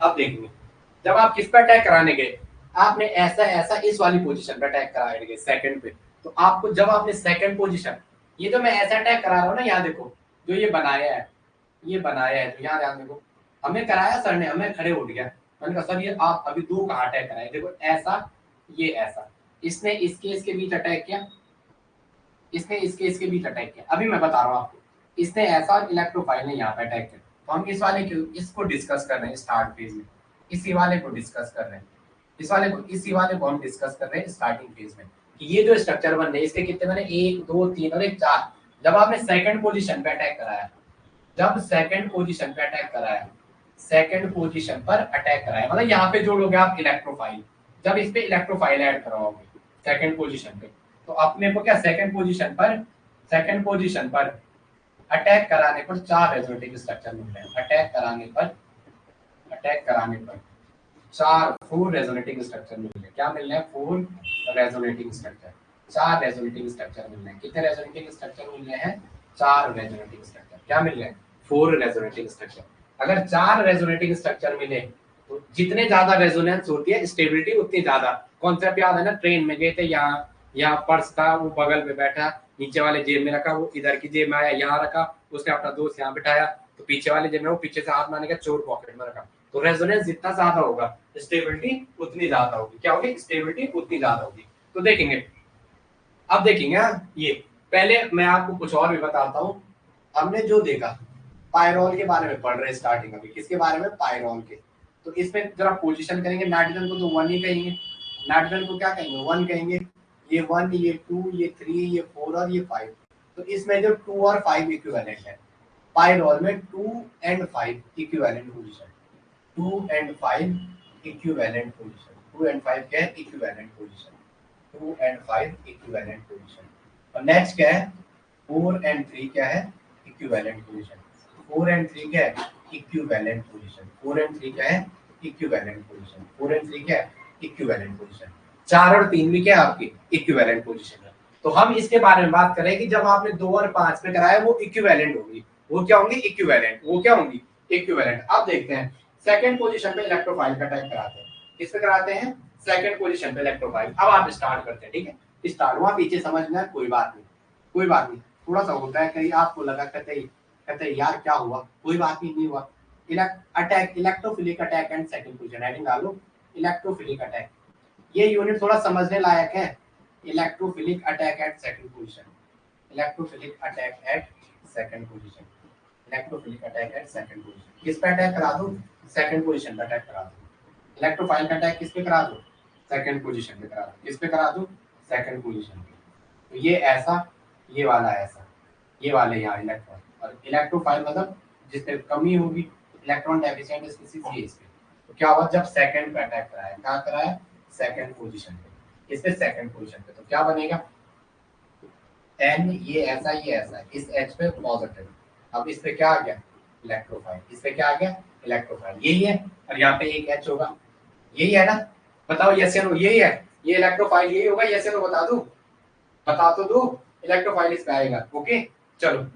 अब देखेंगे जब आप किस पर अटैक कराने गए, आपने ऐसा ऐसा इस वाली पोजीशन पर अटैक कराएंगे सेकंड पे, तो आपको जब आपने सेकंड पोजीशन, ये जो मैं ऐसा अटैक करा रहा हूँ ना, यहाँ देखो जो ये बनाया है, ये बनाया है, तो यहाँ ध्यान देखो, हमें कराया सर ने, हमें खड़े उठ गया, मैंने कहा सर ये आप अभी 2 कहाँ अटैक कराए, देखो ऐसा, ये ऐसा, इसने इसके बीच अटैक किया, इसने इसके बीच अटैक किया। अभी मैं बता रहा हूँ आपको, इसने ऐसा, इलेक्ट्रोफाइल ने यहाँ पे अटैक किया, तो हम इस वाले को इसको डिस्कस कर रहे हैं स्टार्ट फेज में, इसी वाले को डिस्कस कर रहे हैं, इसी वाले को हम डिस्कस कर रहे हैं स्टार्टिंग फेज में, कि ये जो स्ट्रक्चर बन रहे हैं इसके कितने बने, 1 2 3 और 1 4। जब आपने सेकंड पोजीशन पे अटैक कराया, जब सेकंड पोजीशन पे अटैक कराया, सेकंड पोजीशन पर अटैक कराया, मतलब यहाँ पे जोड़ोगे आप इलेक्ट्रोफाइल, जब इस पे इलेक्ट्रोफाइल ऐड करवाओगे सेकंड पोजीशन पे, तो अपने को क्या सेकंड पोजीशन पर अटैक कराने पर 4 रेजोनेटिंग स्ट्रक्चर मिल रहे हैं, अटैक कराने पर 4 रेजोनेटिंग स्ट्रक्चर मिल रहे हैं। क्या मिल रहे हैं, 4 रेजोनेटिंग स्ट्रक्चर, 4 रेजोनेटिंग स्ट्रक्चर मिल रहे हैं। कितने रेजोनेटिंग स्ट्रक्चर मिल रहे हैं, 4 रेजोनेटिंग स्ट्रक्चर। क्या मिल रहे हैं, 4 रेजोनेटिंग स्ट्रक्चर। अगर 4 रेजोनेटिंग स्ट्रक्चर मिले तो जितने ज्यादा रेजोनेंस होती है स्टेबिलिटी उतनी ज्यादा। कॉन्सेप्ट याद है ना, ट्रेन में गए थे, यहाँ पर्स था, वो बगल में बैठा, नीचे वाले जेब में रखा, वो इधर की जेब में आया, यहाँ रखा, उसने अपना दोस्त यहाँ बिठाया, तो पीछे वाले जेब में वो पीछे से हाथ मारने का, चोर पॉकेट में रखा। तो रेजोनेंस जितना ज्यादा होगा स्टेबिलिटी उतनी ज्यादा होगी। क्या होगी, स्टेबिलिटी उतनी ज्यादा होगी। तो देखेंगे, अब देखेंगे ये, पहले मैं आपको कुछ और भी बताता हूँ। हमने जो देखा, पायरोल के बारे में पढ़ रहे स्टार्टिंग, अभी किसके बारे में, पायरोल के। तो इसमें जरा पोजीशन करेंगे, नाइट्रोजन को तो 1 ही कहेंगे, नाइट्रोजन को क्या कहेंगे, 1 कहेंगे, ये 1, ये 2, ये 3, ये 4 और ये 5। तो इसमें जो 2 और 5 इक्विवेलेंट है, पायरोल में 2 and 5 equivalent position, 2 and 5 equivalent position, 2 and 5 क्या है, equivalent position, 2 and 5 equivalent position. और नेक्स्ट क्या है, 4 एंड 3 क्या है, इक्विवेलेंट पोजीशन, 4 एंड 3 क्या है, इक्विवेलेंट पोजीशन, 4 एंड 3 क्या है, इक्विवेलेंट पोजीशन, 4 एंड 3 क्या है, इक्विवेलेंट पोजीशन। 4 और 3 भी क्या है आपकी, इक्विवेलेंट पोजीशन है। तो हम इसके बारे में बात करें कि जब आपने 2 और 5 पे कराया वो इक्विवेलेंट होगी, वो क्या होंगी, इक्विवेलेंट, वो क्या होंगी, इक्विवेलेंट। अब देखते हैं सेकंड पोजीशन पे इलेक्ट्रोफाइल का टाइप कराते हैं, किस पे कराते हैं, सेकंड पोजीशन पे इलेक्ट्रोफाइल। अब आप स्टार्ट करते हैं, ठीक है, स्टार्ट, वहां पीछे समझना है, कोई बात नहीं, कोई बात नहीं, थोड़ा सा होता है, कहीं आपको लगा कहते यार क्या हुआ, कोई बात नहीं हुआ। Attack, electrophilic attack and second position, heading डालो इलेक्ट्रोफिलिक अटैक। ये यूनिट थोड़ा समझने लायक है, electrophilic attack eight second position, electrophilic attack eight second position, electrophilic attack eight second position. किस पे अटैक करा दो, सेकंड पोजीशन पे अटैक करा दो। इलेक्ट्रोफाइल का अटैक किस पे करा दो, सेकंड पोजीशन पे करा दो। किस पे करा दो, सेकंड पोजीशन पे। तो ये ऐसा, ये वाला ऐसा, ये वाले यहाँ इलेक्ट्रॉन, और इलेक्ट्रोफाइल मतलब जिसपे कमी होगी, इलेक्ट्रॉन डेफिशिएंट स्पीशीज ये इस पे। तो क्या हुआ, जब सेकंड पे अटैक कराया, क्या कराया, सेकंड पोजीशन पे, इससे सेकंड पोजीशन पे, तो क्या बनेगा, एन, ये ऐसा, ये ऐसा, इस एच पे पॉजिटिव। अब इस पे क्या आ गया, इलेक्ट्रोफाइल, इस पे क्या आ गया, इलेक्ट्रोफाइल, यही है, और यहाँ पे एक एच होगा, यही है ना, बताओ यस या नो, यही है, ये इलेक्ट्रोफाइल यही होगा, यस या नो बता दूं, बता तो दो, इलेक्ट्रोफाइल इस पे आएगा। ओके चलो,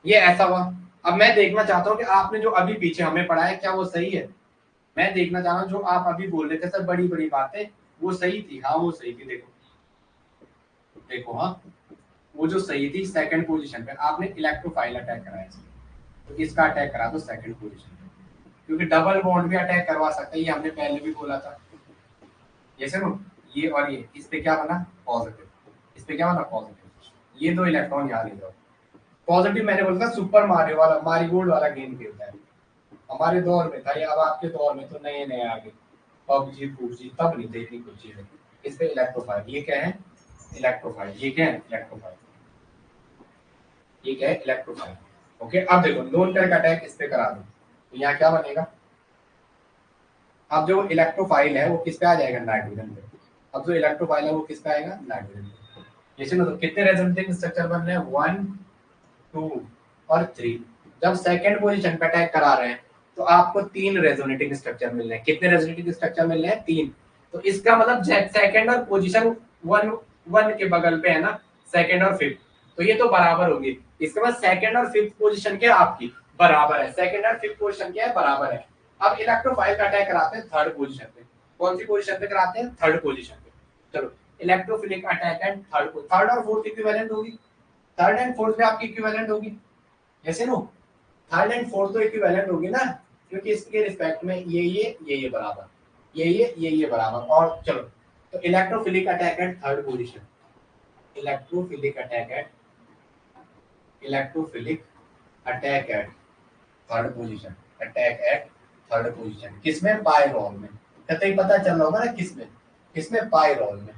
ये ऐसा हुआ। अब मैं देखना चाहता हूँ कि आपने जो अभी पीछे हमें पढ़ा है क्या वो सही है। मैं देखना चाह रहा हूँ जो आप अभी बोल रहे थे सर बड़ी बड़ी बातें, वो सही थी, हाँ वो सही थी। देखो देखो, हाँ वो जो सही थी, सेकंड पोजीशन पे आपने इलेक्ट्रोफाइल अटैक कराया, तो इसका अटैक करा दो सेकंड पोजीशन पे, क्योंकि डबल बॉन्ड भी अटैक करवा सकता है, ये हमने पहले भी बोला था। जैसे नो, ये और ये, इस पे क्या बना, पॉजिटिव, इस पे क्या बना, पॉजिटिव। ये 2 इलेक्ट्रॉन यहाँ ले जाओ, पॉजिटिव मैंने बोला था सुपर मारियो वाला, मारीगोल्ड वाला गेम खेलता है। हमारे दौर में था ये, अब आपके दौर में तो नए नए आ गए, पबजी पबजी, तब नहीं थे इतनी कुछ चीजें। इस पे इलेक्ट्रोफाइल, ये क्या है इलेक्ट्रोफाइल, ये क्या है इलेक्ट्रोफाइल, ये क्या है इलेक्ट्रोफाइल। ओके, अब देखो लोन करके अटैक इस पे करा दो तो यहाँ क्या बनेगा। अब जो इलेक्ट्रोफाइल है वो किस पे आ जाएगा, नाइट्रोजन पे। अब जो इलेक्ट्रोफाइल है वो किस पे आएगा, नाइट्रोजन पे। जैसे मतलब कितने रेजोनेटिंग स्ट्रक्चर बन रहे हैं, 1 2 और 3। जब सेकंड पोजीशन पे अटैक करा रहे हैं तो आपको 3 रेजोनेटिंग स्ट्रक्चर मिल रहे हैं। कितने रेजोनेटिंग स्ट्रक्चर मिल रहे हैं, 3। तो इसका मतलब सेकंड और पोजीशन 1 1 के बगल पे है ना, सेकंड और फिफ्थ, तो ये तो बराबर होगी। इसके बाद सेकंड और फिफ्थ पोजीशन क्या आपकी बराबर है, सेकंड और फिफ्थ पोजीशन क्या है, बराबर है। अब इलेक्ट्रोफाइल का अटैक कराते हैं थर्ड पोजीशन पे। कौन सी पोजीशन पे कराते हैं, थर्ड पोजीशन पे। चलो इलेक्ट्रोफिलिक अटैक एंड थर्ड और फोर्थ इक्विवेलेंट होगी, थर्ड एंड फोर्थ में आपकी इक्विवेलेंट होगी, ऐसे नो। थर्ड एंड फोर्थ तो इक्विवेलेंट होगी ना, क्योंकि इसके रिस्पेक्ट में ये बराबर, ये बराबर। और चलो तो electrophilic attack eight third position, electrophilic attack eight electrophilic attack eight third position, attack eight third position किसमें, पायरोल में। कहते ही पता चल रहा होगा ना किसमें, किसमें पायरोल में,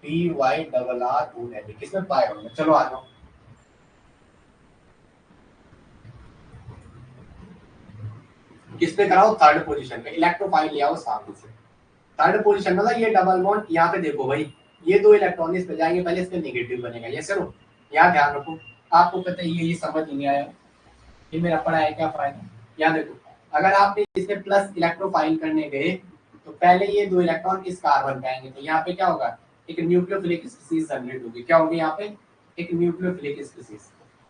PYRROL, किसमें पायरोल में। चलो आ जाओ, किस पे कराओ, थर्ड पोजीशन पे। इलेक्ट्रोफाइल ले आओ सामने से, थर्ड पोजीशन मतलब ये डबल बॉन्ड, यहाँ पे देखो भाई ये 2 इलेक्ट्रॉन इस पे जाएंगे, पहले इस पे नेगेटिव बनेगा, ये सर यहाँ ध्यान रखो। आपको पता है ये समझ नहीं आया, ये मेरा पढ़ा है क्या फायदा। यहाँ देखो अगर आपने इसमें प्लस इलेक्ट्रोफाइल करने गए तो पहले ये 2 इलेक्ट्रॉन इस कार्बन पे आएंगे, तो यहाँ पे क्या होगा, एक न्यूक्लियोफिलिक स्पीसीज जनरेट होगी। क्या होगी यहाँ पे, एक न्यूक्लियोफिलिक स्पीसीज,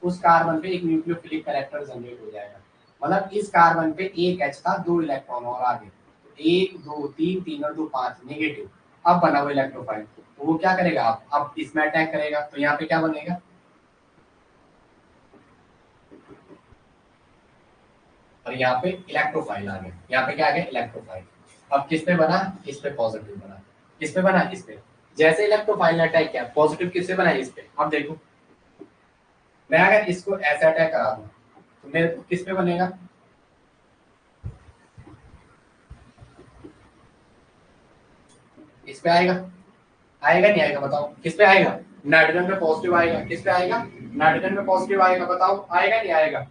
उस कार्बन पे एक न्यूक्लियोफिलिक कैरेक्टर जनरेट हो जाएगा। मतलब इस कार्बन पे एक H था, 2 इलेक्ट्रॉन और आगे, 1 2 3, 3 और 2 5 नेगेटिव। अब बना हुआ इलेक्ट्रोफाइल, तो वो क्या करेगा, अब इसमें अटैक करेगा, तो यहाँ पे क्या बनेगा, और यहाँ पे इलेक्ट्रोफाइल आ गया, यहाँ पे क्या आ गया, इलेक्ट्रोफाइल। अब किस पे बना, इस पे पॉजिटिव बना, किस पे बना, इस पे। जैसे इलेक्ट्रोफाइल ने अटैक किया, पॉजिटिव किससे बना, इस पे। अब देखो मैं अगर इसको ऐसे अटैक करा दूं तो मेरे को किस पे बनेगा, इस पे आएगा, आएगा नहीं आएगा बताओ, किस पे आएगा, नाइट्रोजन पे पॉजिटिव आएगा, किस पे आएगा, नाइट्रोजन पे पॉजिटिव आएगा, बताओ आएगा नहीं आएगा।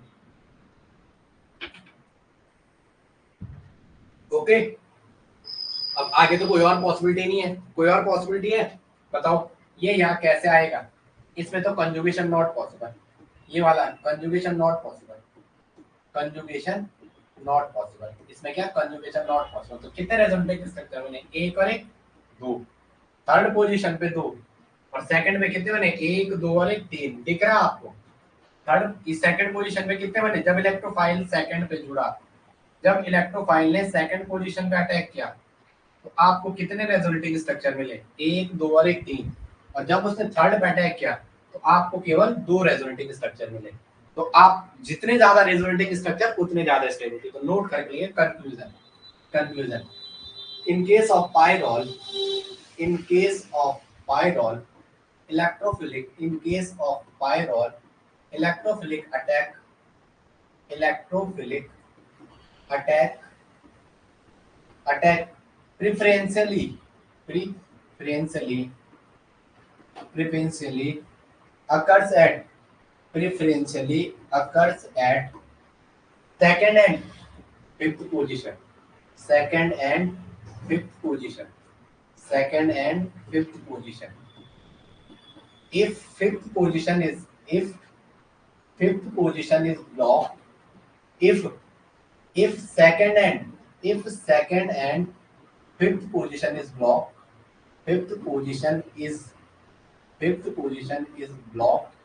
ओके, अब आगे तो कोई और पॉसिबिलिटी नहीं है, कोई और पॉसिबिलिटी है, बताओ ये यहाँ कैसे आएगा। इसमें तो कंजुगेशन नॉट पॉसिबल, ये वाला conjugation not possible, conjugation not possible, इसमें क्या कंजुगेशन नॉट पॉसिबल। तो कितने रेजोनेटिंग स्ट्रक्चर बने, एक और एक, दो। थर्ड पोजीशन पे 2 और सेकंड में कितने बने, 1 2 और 1 3, दिख रहा है आपको। थर्ड इस सेकंड पोजीशन पे कितने बने, जब इलेक्ट्रोफाइल सेकंड पे जुड़ा, जब इलेक्ट्रोफाइल ने सेकंड पोजीशन पे अटैक किया तो आपको कितने रेजोनेटिंग स्ट्रक्चर मिले, 1 2 और 1 3। और जब उसने थर्ड पे अटैक किया तो आपको केवल 2 रेजोनेटिंग स्ट्रक्चर मिले। तो आप जितने ज्यादा रेजोनेटिंग स्ट्रक्चर उतने ज्यादा स्टेबिलिटी। तो नोट करके लिए conclusion, conclusion in case of pyrrole, in case of pyrrole, electrophilic, in case of pyrrole, electrophilic attack, electrophilic attack, attack preferentially, preferentially, preferentially occurs at, preferentially occurs at second and fifth position, second and fifth position, second and fifth position. If fifth position is, if fifth position is blocked, if second and, if second and fifth position is blocked, fifth position is, fifth position is blocked,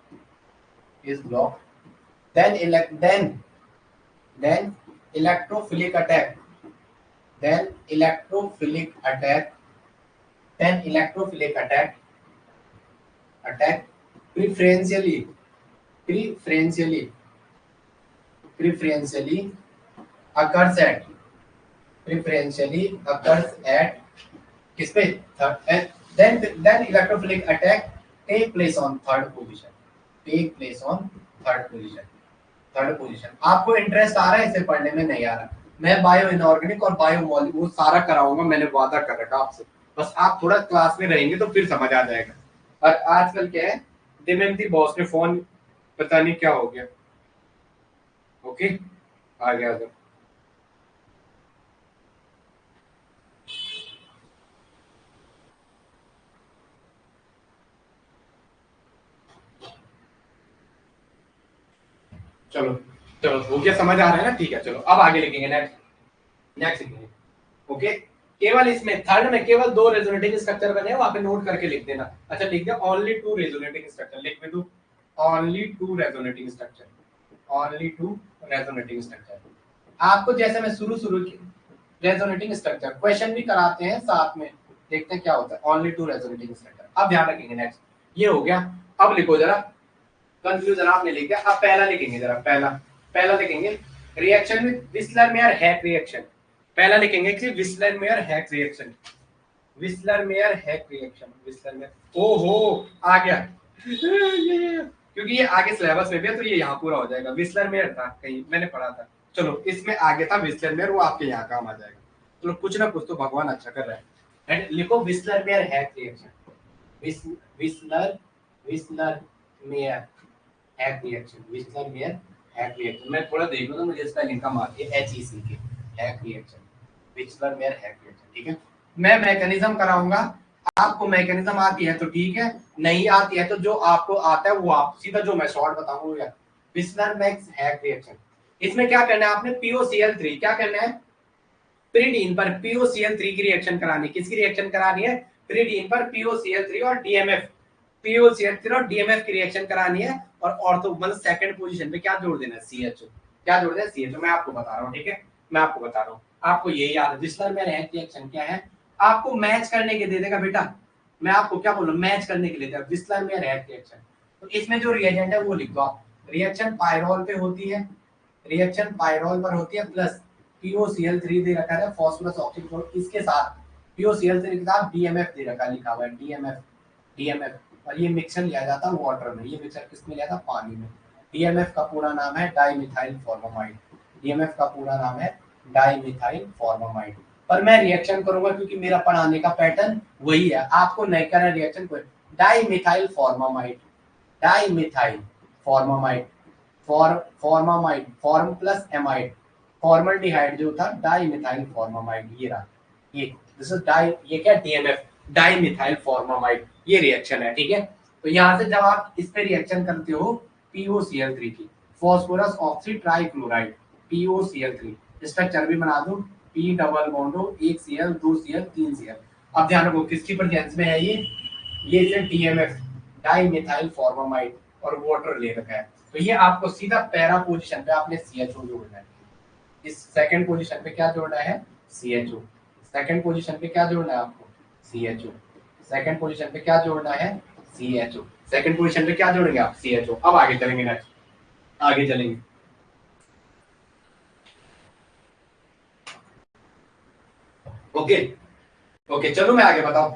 is blocked, then then electrophilic attack, then electrophilic attack, then electrophilic attack, attack preferentially, preferentially, preferentially occurs at, preferentially occurs at किस पे, third. then electrophilic attack take place on third position, take place on third position, third position. आपको interest आ रहा है इसे पढ़ने में? नहीं आ रहा। मैं बायो इनऑर्गेनिक और बायो मॉलिक्यूल वो सारा कराऊंगा, मैंने वादा कर रखा आपसे, बस आप थोड़ा क्लास में रहेंगे तो फिर समझ आ जाएगा। और आजकल क्या है, दिमेंती बॉस ने फोन पता नहीं क्या हो गया। ओके आ गया उधर। चलो चलो हो गया, समझ आ रहा है ना? ठीक है चलो अब आगे लिखेंगे नेक्स्ट, नेक्स्ट लिखेंगे। ओके केवल इसमें थर्ड में केवल दो रेजोनेटिंग स्ट्रक्चर बने, वहां पे नोट करके लिख देना। अच्छा लिख दिया, ओनली टू रेजोनेटिंग स्ट्रक्चर लिख में दो, only two resonating structure, only two resonating structure. आपको जैसे मैं शुरू शुरू की रेजोनेटिंग स्ट्रक्चर क्वेश्चन भी कराते हैं साथ में, देखते हैं क्या होता है। ओनली टू रेजोनेटिंग स्ट्रक्चर, अब ध्यान रखेंगे नेक्स्ट, ये हो गया। अब लिखो जरा, कंक्लूजन आपने लिख दिया, अब पहला लिखेंगे जरा, पहला पहला लिखेंगे reaction with whistler mayor hack reaction. पहला लिखेंगे कि whistler mayor hack reaction, whistler mayor hack reaction, whistler mayor. ओहो आ गया क्योंकि ये आगे सिलेबस में भी है तो ये यहाँ पूरा हो जाएगा। विस्लर मेयर था कहीं मैंने पढ़ा था, चलो इसमें आगे था विस्लर मेयर, वो आपके यहाँ काम आ जाएगा। चलो कुछ ना कुछ तो भगवान अच्छा कर रहा है। एंड लिखो whistler mayor hack reaction, whistler whistler mayor hack reaction, whistler mayor hack reaction. मैं थोड़ा देख लूं तो मुझे स्पेलिंग का मार्क है HEC के, hack reaction, whistler mayor hack reaction. ठीक है मैं मैकेनिज्म कराऊंगा, आपको मैकेनिज्म आती है तो ठीक है, नहीं आती है तो जो आपको आता है वो आप सीधा जो मैं शॉर्ट बताऊंगा। विस्लर मैक्स हैक रिएक्शन, इसमें क्या करना है आपने, POCl3 क्या करना है, प्रीडीन पर POCl3 की रिएक्शन करानी। किसकी रिएक्शन करानी है, प्रीडीन पर POCl3 और DMF, POCl3 और DMF की रिएक्शन करानी है। और ऑर्थो मतलब सेकंड पोजीशन पे क्या जोड़ देना है, CHO, क्या जोड़ देना है, CHO। मैं आपको बता रहा हूँ ठीक है, मैं आपको बता रहा हूँ, आपको ये याद है विस्लर में रिएक्शन क्या है, आपको मैच करने के दे देगा बेटा। मैं आपको क्या बोल रहा हूँ, मैच करने के लिए विस्लर में रिएक्शन। तो इसमें जो रिएजेंट है वो लिख दो आप। रिएक्शन पायरोल पे होती है, रिएक्शन पायरोल पर होती है, प्लस POCl3 दे रखा है फास्फोरस ऑक्सीजन, इसके साथ POCl3 के साथ DMF दे रखा है, लिखा हुआ है DMF, DMF। और ये मिक्सचर लिया जाता है वाटर में, ये मिक्सचर किसमें लिया था, पानी में। DMF का पूरा नाम है डाइमिथाइल फॉर्मामाइड, DMF का पूरा नाम है डाइमिथाइल फॉर्मामाइड। पर मैं रिएक्शन करूंगा क्योंकि मेरा पढ़ाने का पैटर्न वही है, आपको नहीं करना रिएक्शन कोई। Dimethyl formamide, dimethyl formamide, formamide, form plus amide, formaldehyde जो था डाइमिथाइल फॉर्मामाइड, ये रहा ये, दिस इज डाई, ये क्या DMF, डाइमिथाइल फॉर्मामाइड, ये रिएक्शन है ठीक है। तो यहाँ से जब आप इस पे रिएक्शन करते हो POCl3 की, phosphorus oxy trichloride, POCl3 structure भी बना दूं, P डबल बॉन्ड हो, एक Cl, दो Cl, तीन Cl। अब ध्यान रखो किसकी प्रेजेंस में है ये इसे DMF, डाइमिथाइल फॉर्मामाइड और वाटर ले रखा है। तो ये आपको सीधा पैरा पोजीशन पे आपने CHO जोड़ना है। इस सेकंड पोजीशन पे क्या जोड़ना है, CHO। सेकंड पोजीशन पे क्या जोड़ना है आपको, CHO। सेकंड पोजीशन पे क्या जोड़ना है, CHO। सेकंड पोजीशन पे क्या जोड़ेंगे आप, CHO। अब आगे चलेंगे नेक्स्ट, आगे चलेंगे। ओके ओके चलो मैं आगे बताऊं,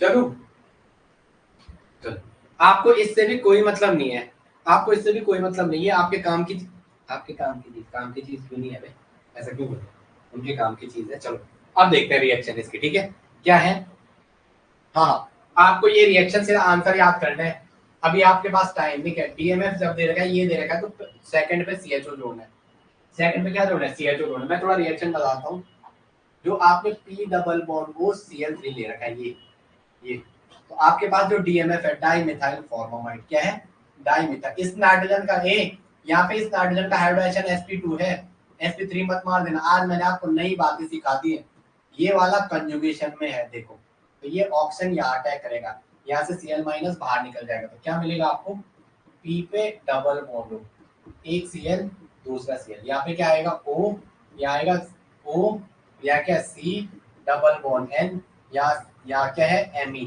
चलो चलो। आपको इससे भी कोई मतलब नहीं है, आपको इससे भी कोई मतलब नहीं है, आपके काम की, आपके काम की चीज क्यों नहीं है भाई, ऐसा क्यों बोल, उनके काम की चीज है। चलो अब देखते हैं रिएक्शन इसकी, ठीक है क्या है। हाँ आपको ये रिएक्शन से आंसर याद करना है। अभी आपके पास टाइम भी क्या, DMF जब दे रखा है, ये दे रखा है तो सेकंड पे CHO जोड़ना है। सेकंड पे क्या जोड़ना है, CHO जोड़ना है। मैं थोड़ा रिएक्शन बताता हूँ। जो आपने P डबल बॉन्ड वो Cl3 ले रखा है, ये तो आपके पास जो DMF है डाइमिथाइल फॉर्मामाइड, क्या है, डाइमिथाइल। इस नाइट्रोजन का यहाँ पे इस नाइट्रोजन का हाइड्रोजन sp2 है, sp3 मत मार देना, आज मैंने आपको नई बातें सिखा दी है। ये वाला कंजुगेशन में है देखो, तो ये ऑक्सीजन यहाँ अटैक करेगा, यहाँ से Cl माइनस बाहर निकल जाएगा, तो क्या मिलेगा आपको, P पे डबल बॉन्ड हो, एक Cl दूसरा Cl, यहाँ पे क्या आएगा O, यहाँ आएगा O, यहाँ क्या C डबल बॉन्ड N, यहाँ क्या है Me,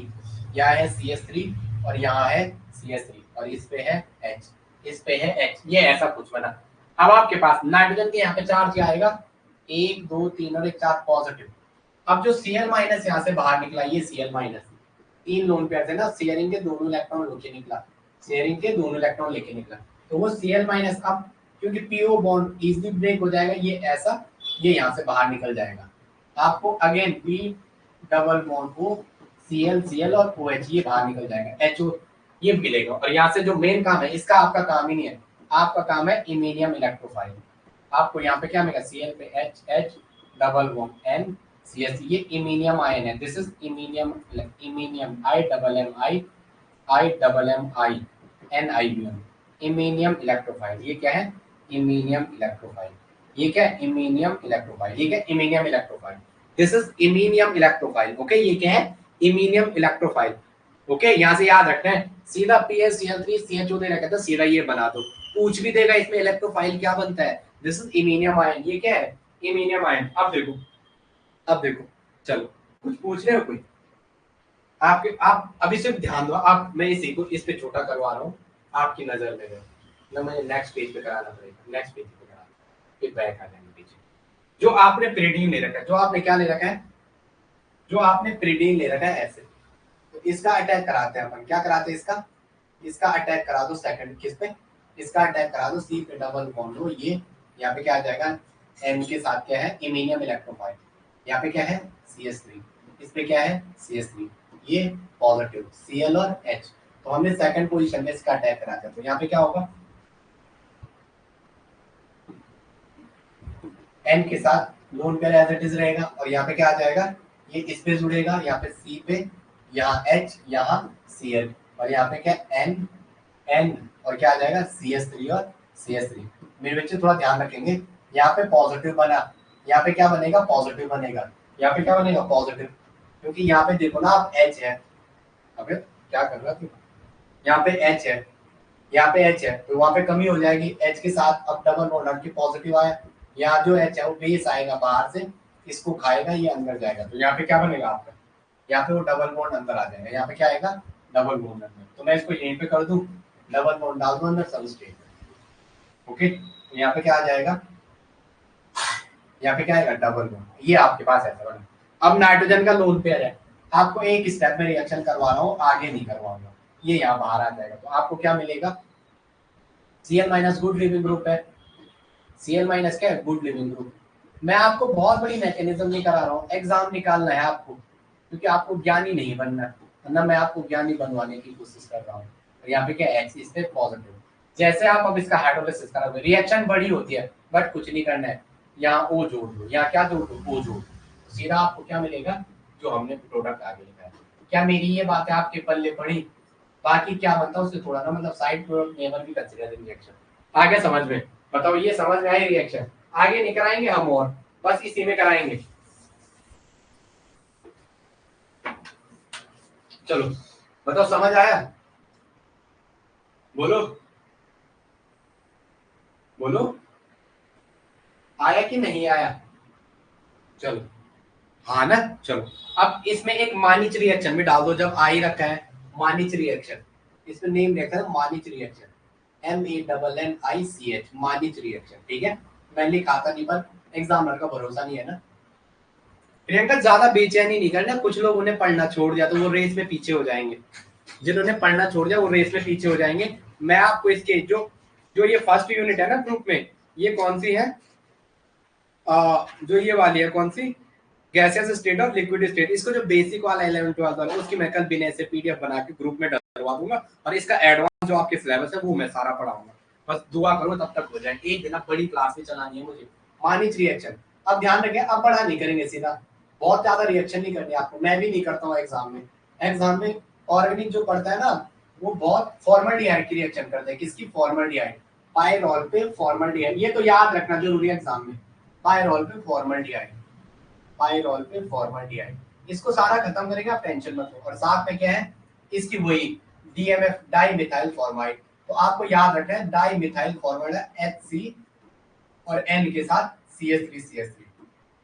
यहाँ है CH3 और यहाँ है CH3 और इस पे है H, इस पे है H, ये ऐसा कुछ बना। अब आपके पास नाइट्रोजन के यहाँ पे चार्ज क्या आएगा, 1 2 3 और एक चार्ज पॉजिटिव। अब जो Cl माइनस यहाँ से बाहर निकला, ये Cl माइनस, तीन लोन पेयर थे ना, शेयरिंग के दोनों इलेक्ट्रॉन लेके निकला, शेयरिंग के दोनों इलेक्ट्रॉन लेके निकला। तो वो Cl माइनस, अब क्योंकि PO बॉन्ड इजीली ब्रेक हो जाएगा, ये ऐसा, ये यहाँ से बाहर निकल जाएगा। आपको अगेन P डबल बॉन्ड को Cl और OH ये बाहर निकल जाएगा, HO ये मिलेगा। और यहाँ से जो मेन काम है, इसका आपका काम ही नहीं है, आपका काम है इमीनियम इलेक्ट्रोफाइल। आपको यहाँ पे क्या मिलेगा, Cl पे H double bond N CS, ये इमीनियम आयन है, this is iminium, iminium I NiBr, iminium electrophile. ये क्या है, इमीनियम इलेक्ट्रोफाइल। ये क्या है, इमीनियम इलेक्ट्रोफाइल। ये क्या, iminium electrophile, this is iminium electrophile. Okay, ये क्या है, इमीनियम इलेक्ट्रोफाइल। ओके, यहाँ से याद रखना है, सीधा PaCl3 CHO दे रखा था, सीधा ये बना दो। पूछ भी देगा इसमें इलेक्ट्रोफाइल क्या बनता है, दिस इज इमीनियम आयन। ये क्या है, इमीनियम आयन। अब देखो चलो, कुछ पूछ रहे हो कोई आप अभी सिर्फ ध्यान दो। आप, मैं इसी को इस पे छोटा करवा रहा हूँ, आपकी नजर में ना, मुझे नेक्स्ट पेज पे कराना पड़ेगा, नेक्स्ट पेज पे कराना, फिर बैक आ जाएंगे पीछे। जो आपने प्रीडीन ले रखा है, जो आपने क्या ले रखा है, जो आपने प्रीडीन ले रखा है ऐसे, तो इसका अटैक कराते हैं अपन। क्या कराते हैं इसका, इसका अटैक करा दो सेकंड किस पे, इसका अटैक करा दो C पे डबल बॉन्ड लो, ये यहाँ पे क्या आ जाएगा, N के साथ क्या है, इमीनियम इलेक्ट्रोफाइल। यहाँ पे क्या है, CS3, इस पे क्या है, CS3, ये पॉजिटिव Cl और H। तो हमने सेकंड पोजीशन में इसका अटैक करा दिया, तो यहाँ पे क्या होगा, N के साथ lone pair as it is रहेगा, और यहाँ पे क्या आ जाएगा, ये इस पे जुड़ेगा, यहाँ पे C पे, यहाँ H, यहाँ Cl, और यहाँ पे क्या N और क्या आ जाएगा, CS3 और CS3। मेरे बच्चे थोड़ा ध्यान रखेंगे, यहाँ पे पॉजिटिव बना, यहाँ पे क्या बनेगा, पॉजिटिव बनेगा, यहाँ पे क्या बनेगा, पॉजिटिव, क्योंकि यहाँ पे देखो ना आप H है, अबे क्या कर रहा तू, यहाँ पे H है, यहाँ पे H है, तो वहाँ पे कमी हो जाएगी, H के साथ अब डबल बॉन्ड की पॉजिटिव आया, यहाँ जो H है वो बेस आएगा बाहर से, इसको खाएगा, ये अंदर जाएगा, तो यहाँ पे क्या बनेगा आपका, यहाँ पे वो डबल बॉन्ड अंदर आ जाएगा, यहाँ पे क्या आएगा, डबल बॉन्ड अंदर। तो मैं इसको यहीं पे कर दूं, डबल बॉन्ड डाल दूं अंदर सबस्ट्रेट। ओके, तो यहाँ पे क्या आ जाएगा, यहाँ पे क्या आएगा, डबल बॉन्ड, ये आपके पास ऐसा बना। अब नाइट्रोजन का लोन पेयर है, आपको एक स्टेप में रिएक्शन करवा रहा हूँ, आगे नहीं करवाऊंगा, ये यहाँ बाहर आ जाएगा, तो आपको क्या मिलेगा, Cl minus good leaving group है, Cl माइनस क्या है, गुड लिविंग ग्रुप। मैं आपको बहुत बड़ी मैकेनिज्म नहीं करा रहा हूँ, एग्जाम निकालना है आपको, क्योंकि आपको ज्ञानी नहीं बनना है, वरना मैं आपको ज्ञानी बनवाने की कोशिश कर रहा हूँ। और यहाँ पे क्या है, इस पे पॉजिटिव। जैसे आप अब इसका हाइड्रोलिसिस करोगे, रिएक्शन बड़ी होती है, बट कुछ नहीं करना है, यहाँ O जोड़ दो, यहाँ क्या जोड़ दो, O जोड़ दो, सीधा आपको क्या मिलेगा, जो हमने प्रोडक्ट आगे लिखा है। क्या मेरी ये बात है आपके पल्ले पड़ी, बाकी क्या बनता है उससे थोड़ा ना, मतलब साइड प्रोडक्ट नेवर भी कंसीडर इन रिएक्शन। आगे समझ में, बताओ ये समझ में आई रिएक्शन, आगे नहीं कराएंगे हम, और बस इसी में कराएंगे। चलो बताओ, समझ आया, बोलो बोलो, आया कि नहीं आया, चलो हाँ ना, चलो अब इसमें एक मानिच रिएक्शन में डाल दो, जब आ ही रखा है मानिच रिएक्शन, इसमें नेम लिखा है मानिच रिएक्शन, MANNICH, मानिच रिएक्शन, ठीक है। मैं लिखा था नहीं, पर एग्जामिनर का भरोसा नहीं है ना। प्रियंका ज्यादा बेचैनी नहीं करना, कुछ लोग उन्हें पढ़ना छोड़ दिया तो वो रेस में पीछे हो जाएंगे, जिन्होंने पढ़ना छोड़ दिया वो रेस में पीछे हो जाएंगे। मैं आपको इसके जो जो ये फर्स्ट यूनिट है ना ग्रुप में, ये कौन सी है, जो ये वाली है कौन सी, गैसियस स्टेट और लिक्विड स्टेट, इसको जो बेसिक वाला 11 12 वाला उसकी मैं कल बिना से पीडीएफ बना के ग्रुप में डलवा दूंगा, और इसका एडवांस जो आपके सिलेबस है वो मैं सारा पढ़ाऊंगा। बस दुआ करो तब तक हो जाए, एक दिन बड़ी क्लास में चलानी है मुझे मानिच रिएक्शन। अब ध्यान रखें, अब बड़ा नहीं करेंगे, सीधा बहुत ज्यादा रिएक्शन नहीं करनी आपको, मैं भी नहीं करता हूँ एग्जाम में ऑर्गेनिक जो पढ़ता है ना, वो बहुत फॉर्मल्डिहाइड की रिएक्शन करता है, किसकी, फॉर्मल्डिहाइड, पायरॉल पे फॉर्मल्डिहाइड, ये तो याद रखना जरूरी है एग्जाम में, पायरॉल पे फॉर्मल्डिहाइड, पायरॉल पे फॉर्मल्डिहाइड, इसको सारा खत्म करेंगे, आप टेंशन मत लो। और साथ में क्या है, इसकी वही DMF, डाई मिथाइल फॉर्माइड, तो आपको याद रखना है डाई मिथाइल फॉर्माइड है HC और N के साथ CH3CH3।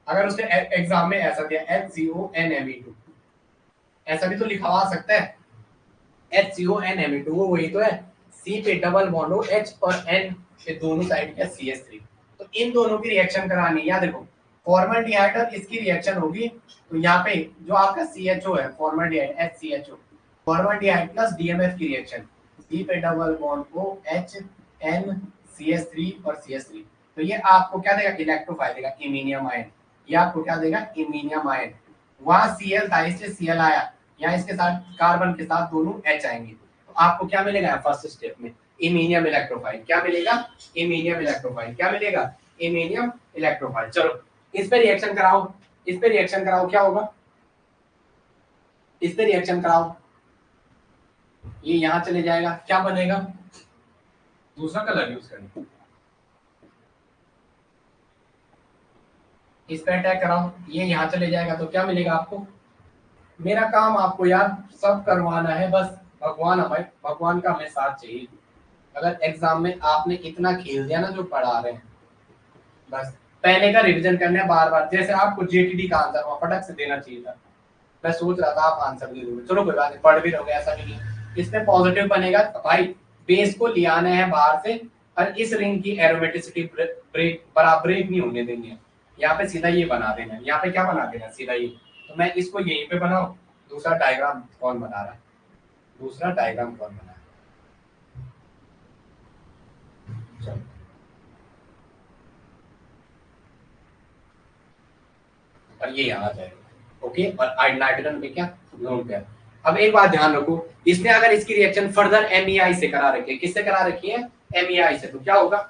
अगर उसने एग्जाम में ऐसा दिया HCONMe2, ऐसा भी तो लिखवा सकता है, HCONMe2, वो वही तो है, C पे डबल बॉन्ड हो, H और N के दोनों साइड का CH3, तो इन दोनों की रिएक्शन करानी है। याद देखो, फॉर्मल्डिहाइड और इसकी रिएक्शन होगी, तो यहाँ पे जो आपका CHO है, formaldehyde HCHO, formaldehyde plus DMF की रिएक्शन, C पे डबल बॉन्ड हो, H NCH3 और CH3, तो ये आपको क्या देगा, इलेक्ट्रोफाइल देगा, इमीनियम आयन। ये आपको क्या देगा, इमीनियम आयन। वहां Cl था इसलिए Cl आया, यहाँ इसके साथ कार्बन के साथ दोनों H आएंगे, तो आपको क्या मिलेगा फर्स्ट स्टेप में, इमीनियम इलेक्ट्रोफाइल। क्या मिलेगा, इमीनियम इलेक्ट्रोफाइल। क्या मिलेगा, इमीनियम इलेक्ट्रोफाइल। चलो इस पे रिएक्शन कराओ, इस पे रिएक्शन कराओ, क्या होगा, इस पे रिएक्शन कराओ, ये यहां चले जाएगा, क्या बनेगा, दूसरा कलर यूज करें, इस पे अटैक कराओ, ये यहां चले जाएगा, तो क्या मिलेगा आपको। मेरा काम आपको यार सब करवाना है, बस भगवान हमें, भगवान का हमें साथ चाहिए। अगर एग्जाम में आपने इतना खेल दिया ना जो पढ़ा रहे हैं, बस पहले का रिवीजन करना है बार बार। जैसे आपको जेटीडी का आंसर वहां फटक से देना चाहिए था, मैं सोच रहा था आप आंसर दे दोगे, चलो कोई बात नहीं, पढ़ भी रहोगे, ऐसा नहीं है। इसमें पॉजिटिव बनेगा भाई, बेस को ले आना है बाहर से, और इस रिंग की एरोमेटिसिटी ब्रेक ब्रेक नहीं होने देनी है। यहाँ पे सीधा ये बना देना है, यहाँ पे क्या बना देना है, सीधा ये। तो मैं इसको यहीं पे बनाऊं, दूसरा डायग्राम कौन बना रहा है, दूसरा डायग्राम कौन बना रहा है, और ये यहाँ आ जाएगा, ओके। और नाइट्रोजन में क्या, लोन पेयर। अब एक बात ध्यान रखो, इसने अगर इसकी रिएक्शन फर्दर MEI से करा रखी है, किससे करा रखी है, MEI से, तो क्या होगा,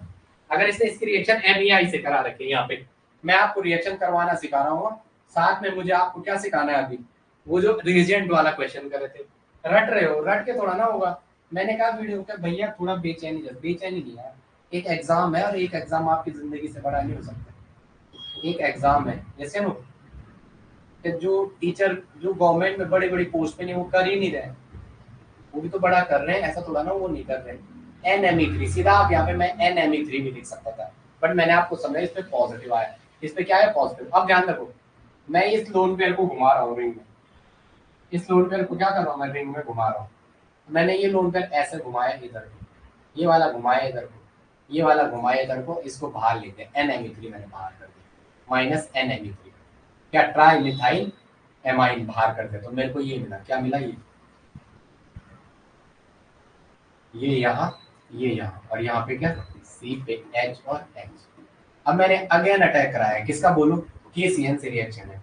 अगर इसने इसकी रिएक्शन MEI से करा रखी है, यहाँ पे मैं आपको रिएक्शन करवाना सिखा रहा हूँ, साथ में मुझे आपको क्या सिखाना है अभी, वो जो रिएजेंट वाला क्वेश्चन करे थे, रट रहे हो, रट के थोड़ा ना होगा। मैंने कहा वीडियो का भैया थोड़ा बेचैनी, बेचैनी नहीं यार, एक एग्जाम है, और एक एग्जाम आपकी जिंदगी से बड़ा नहीं हो सकता, एक एग्जाम है। जैसे नो कि जो टीचर जो गवर्नमेंट में बड़ी बड़ी पोस्ट पे नहीं, वो कर ही नहीं रहे, वो भी तो बड़ा कर रहे हैं, ऐसा थोड़ा ना वो नहीं कर रहे। NMe3 सीधा आप यहाँ पे मैं NMe3 भी लिख सकता था, बट मैंने आपको समझा इस पे पॉजिटिव आया, इस पे क्या है पॉजिटिव। अब ध्यान रखो, मैं इस लोन पेयर को घुमा रहा हूँ रिंग में, इस लोन पेयर को क्या कर रहा हूँ मैं, रिंग में घुमा रहा हूँ। मैंने ये लोन पेयर ऐसे घुमाया इधर को, ये वाला घुमाया इधर को, ये वाला घुमाया इधर को, इसको बाहर लेते हैं, NMe3 मैंने बाहर कर दिया, माइनस NMe3, क्या ट्राई मिथाइल एमाइन बाहर करते, तो मेरे को ये मिला, क्या मिला, ये यहाँ, ये यहाँ, और यहाँ पे क्या, C पे H और H। अब मैंने अगेन अटैक कराया, किसका बोलूं, KCN से रिएक्शन है,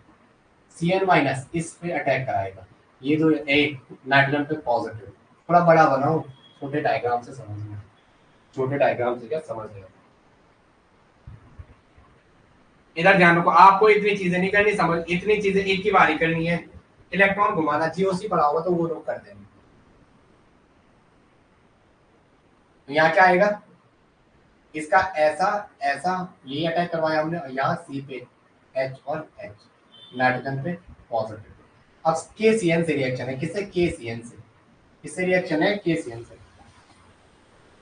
Cn माइनस इस पे अटैक कराएगा, ये दो एक नाइट्रोजन पे पॉजिटिव, थोड़ा बड़ा बनाओ, छोटे डायग्राम से समझना, छोटे डायग्राम से क्या समझ रहे हो। इधर ध्यान रखो, आपको इतनी चीजें नहीं करनी, समझ इतनी चीजें एक ही बारी करनी है। इलेक्ट्रॉन घुमाना, GOC पढ़ा होगा तो वो लोग कर देंगे। तो यहाँ क्या आएगा, इसका ऐसा ऐसा, यही अटैक करवाया हमने, और यहाँ C पे H और H, नाइट्रोजन पे पॉजिटिव। अब KCN से रिएक्शन है, किससे, KCN से, किससे रिएक्शन है, KCN से,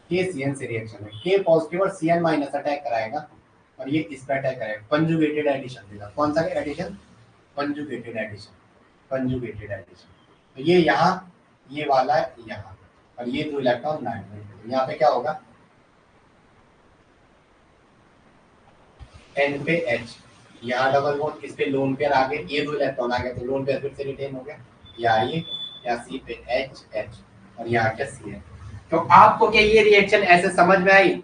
KCN से रिएक्शन है, K पॉजिटिव और Cn माइनस अटैक कराएगा, और ये इस पे अटैक करेगा, कंजुगेटेड एडिशन देगा, कौन सा addition, conjugated addition, conjugated addition. तो ये यहाँ, ये वाला यहाँ, और ये दो इलेक्ट्रॉन नाइट्रोजन, यहाँ पे क्या होगा, N पे H, यहाँ डबल बॉन्ड, इस पे लोन पेयर आ गए, ये दो इलेक्ट्रॉन आ गए, तो लोन पेयर फिर से रिटेन हो गया, या ये, या C पे H H, और यहाँ क्या C है। तो आपको क्या ये रिएक्शन ऐसे समझ में आई,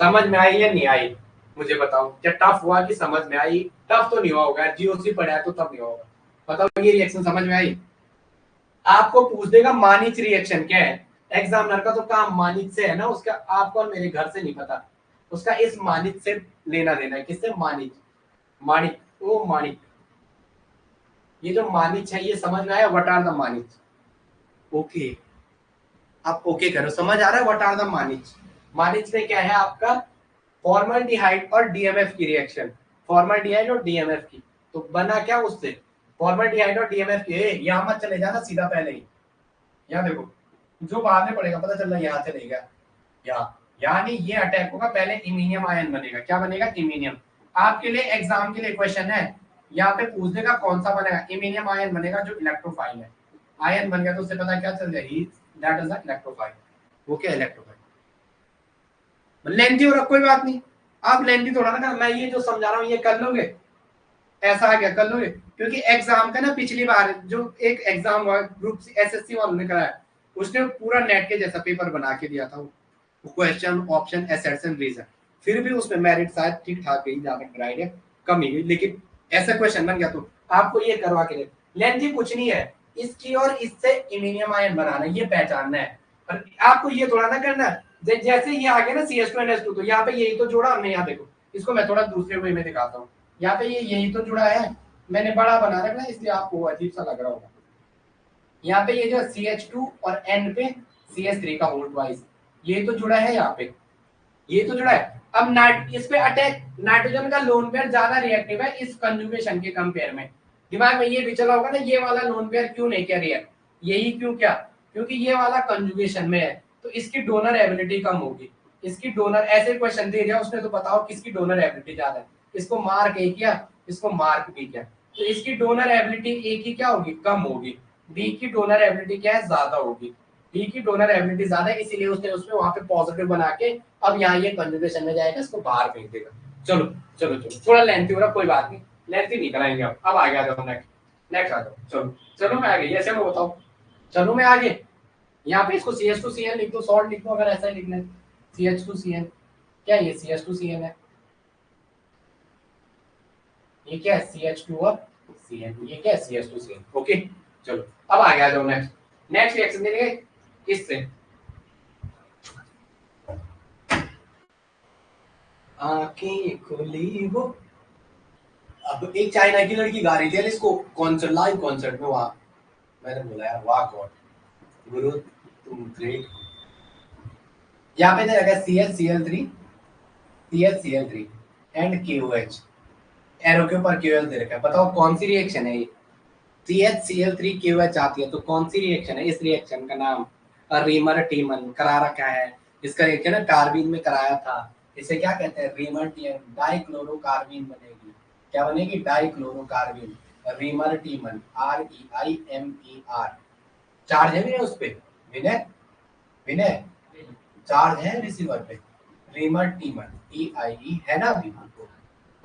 समझ में आई या नहीं आई, मुझे बताओ, क्या टफ हुआ कि समझ में आई, टफ तो नहीं हुआ होगा, GOC पढ़ा है तो तब नहीं होगा, बताओ ये रिएक्शन समझ में आई। आपको पूछ देगा मानिच रिएक्शन क्या है, एग्जामिनर का तो काम मानिच से है ना, उसका आपको और मेरे घर से नहीं पता, उसका इस मानिच से लेना देना है, किससे, मानिच, माणिक, ओ माणिक, ये जो मानिच है ये समझ में आया, व्हाट आर द मानिच, ओके, आप ओके करो, समझ आ रहा है व्हाट आर द मानिच। मानिच में क्या है आपका, फॉर्मल्डिहाइड और DMF की रिएक्शन, फॉर्मल्डिहाइड और DMF की, तो बना क्या उससे, फॉर्मल्डिहाइड और DMF की, यहाँ मत चले जाना, सीधा पहले ही, यहाँ देखो, जो बाद में पड़ेगा पता चल रहा है, यहाँ चले गया, यहाँ, यानी ये अटैक होगा, पहले इमीनियम आयन बनेगा, क्या बनेगा, इमीनियम। आपके लिए एग्जाम के लिए क्वेश्चन है, यहाँ पे पूछ देगा कौन सा बनेगा, इमीनियम आयन बनेगा जो इलेक्ट्रोफाइल है, आयन बन गया तो उससे पता क्या चल जाएगी, दैट इज द इलेक्ट्रोफाइल, वो क्या इलेक्ट्रोफाइल, लेंथी हो रहा, कोई बात नहीं, आप लेंथी थोड़ा ना, मैं ये जो समझा रहा हूँ ये कर लोगे, ऐसा आ गया कर लोगे, क्योंकि एग्जाम का ना पिछली बार जो एक एग्जाम हुआ ग्रुप SSC वालों ने कराया, उसने पूरा नेट के जैसा पेपर बना के दिया था, question option asserts and reason, फिर भी उसमें मेरिट शायद ठीक ठाक गई, जहां तक ड्राइड है कम ही गई, लेकिन ऐसा क्वेश्चन बन गया तो आपको ये करवा के लेंथ ही कुछ नहीं है, इसकी और इससे इमिनियम आयन बनाना, ये पहचानना है। और आपको ये थोड़ा ना करना जैसे ये आ गया ना CH2 NH2, तो यहाँ पे यही तो जोड़ा हमने, यहाँ देखो इसको मैं थोड़ा दूसरे वे में दिखाता हूँ, यहाँ पे ये यही तो जुड़ा है, मैंने बड़ा बना रखा है इसलिए आपको अजीब सा लग रहा होगा। यहाँ पे ये जो CH2 और N पे CH3 का होल्ड वाइज ये तो जुड़ा है, यहाँ पे ये तो जुड़ा है। अब इस पे अटैक नाइट्रोजन का लोन पेयर ज्यादा रिएक्टिव है इस कंजुगेशन के कंपेयर में। दिमाग में ये भी चला होगा ना, ये वाला लोन पेयर क्यों नहीं किया रिएक्ट, यही क्यों क्या, क्योंकि ये वाला कंजुगेशन में है तो इसकी डोनर एबिलिटी कम होगी। इसकी डोनर, ऐसे क्वेश्चन दे दिया उसने तो बताओ किसकी डोनर एबिलिटी ज्यादा है, इसको मार्क ए किया, इसको मार्क बी किया, तो इसकी डोनर एबिलिटी ए की क्या होगी, कम होगी, बी की डोनर एबिलिटी क्या है, ज्यादा होगी। बी की डोनर एबिलिटी ज्यादा है, इसीलिए उसने उसमें वहां पे पॉजिटिव बना के अब यहाँ ये कंजुगेशन में जाएगा, इसको बाहर फेंक देगा। चलो चलो चलो, थोड़ा लेंथी हो रहा, कोई बात नहीं, लेंथी नहीं कराएंगे। अब आगे आ जाओ, नेक्स्ट नेक्स्ट आ जाओ। चलो चलो मैं आगे, ऐसे मैं बताऊँ, चलो मैं आगे। यहाँ पे इसको CH2Cl लिख दो, सॉल्ट लिख दो अगर ऐसा ही लिखना है, CH2Cl। क्या ये CH2Cl है, ये क्या है CH2 और Cl, ये क्या है CH2Cl। ओके चलो अब आगे आ जाओ, नेक्स्ट नेक्स्ट रिएक्शन देंगे इससे। आंखें खुली हो, अब एक चाइना की लड़की गा रही थी इसको कॉन्सर्ट, लाइव कॉन्सर्ट में, वहां मैंने बोला यार वाह गॉड गुरु तुम ग्रेट। यहाँ पे देखा ClCl3 ClCl3 and KOH, arrow के ऊपर KOH दे रखा है, बताओ कौन सी रिएक्शन है ये, ClCl3 KOH आती है तो कौन सी रिएक्शन है, इस रिएक्शन का नाम रीमर टीमन करा रखा है, इसका रिएक्शन है कार्बिन में कराया था, इसे क्या कहते हैं, रीमर टीमन, डाइक्लोरोकार्बिन बनेगी, क्या बनेगी, डाइक्लोरोकार्बिन, रीमर टीमन, REIMER। चार्ज है उस पे, विनय विनय चार्ज है रिसीवर पे, रीमर टीमन EIE है ना, अभी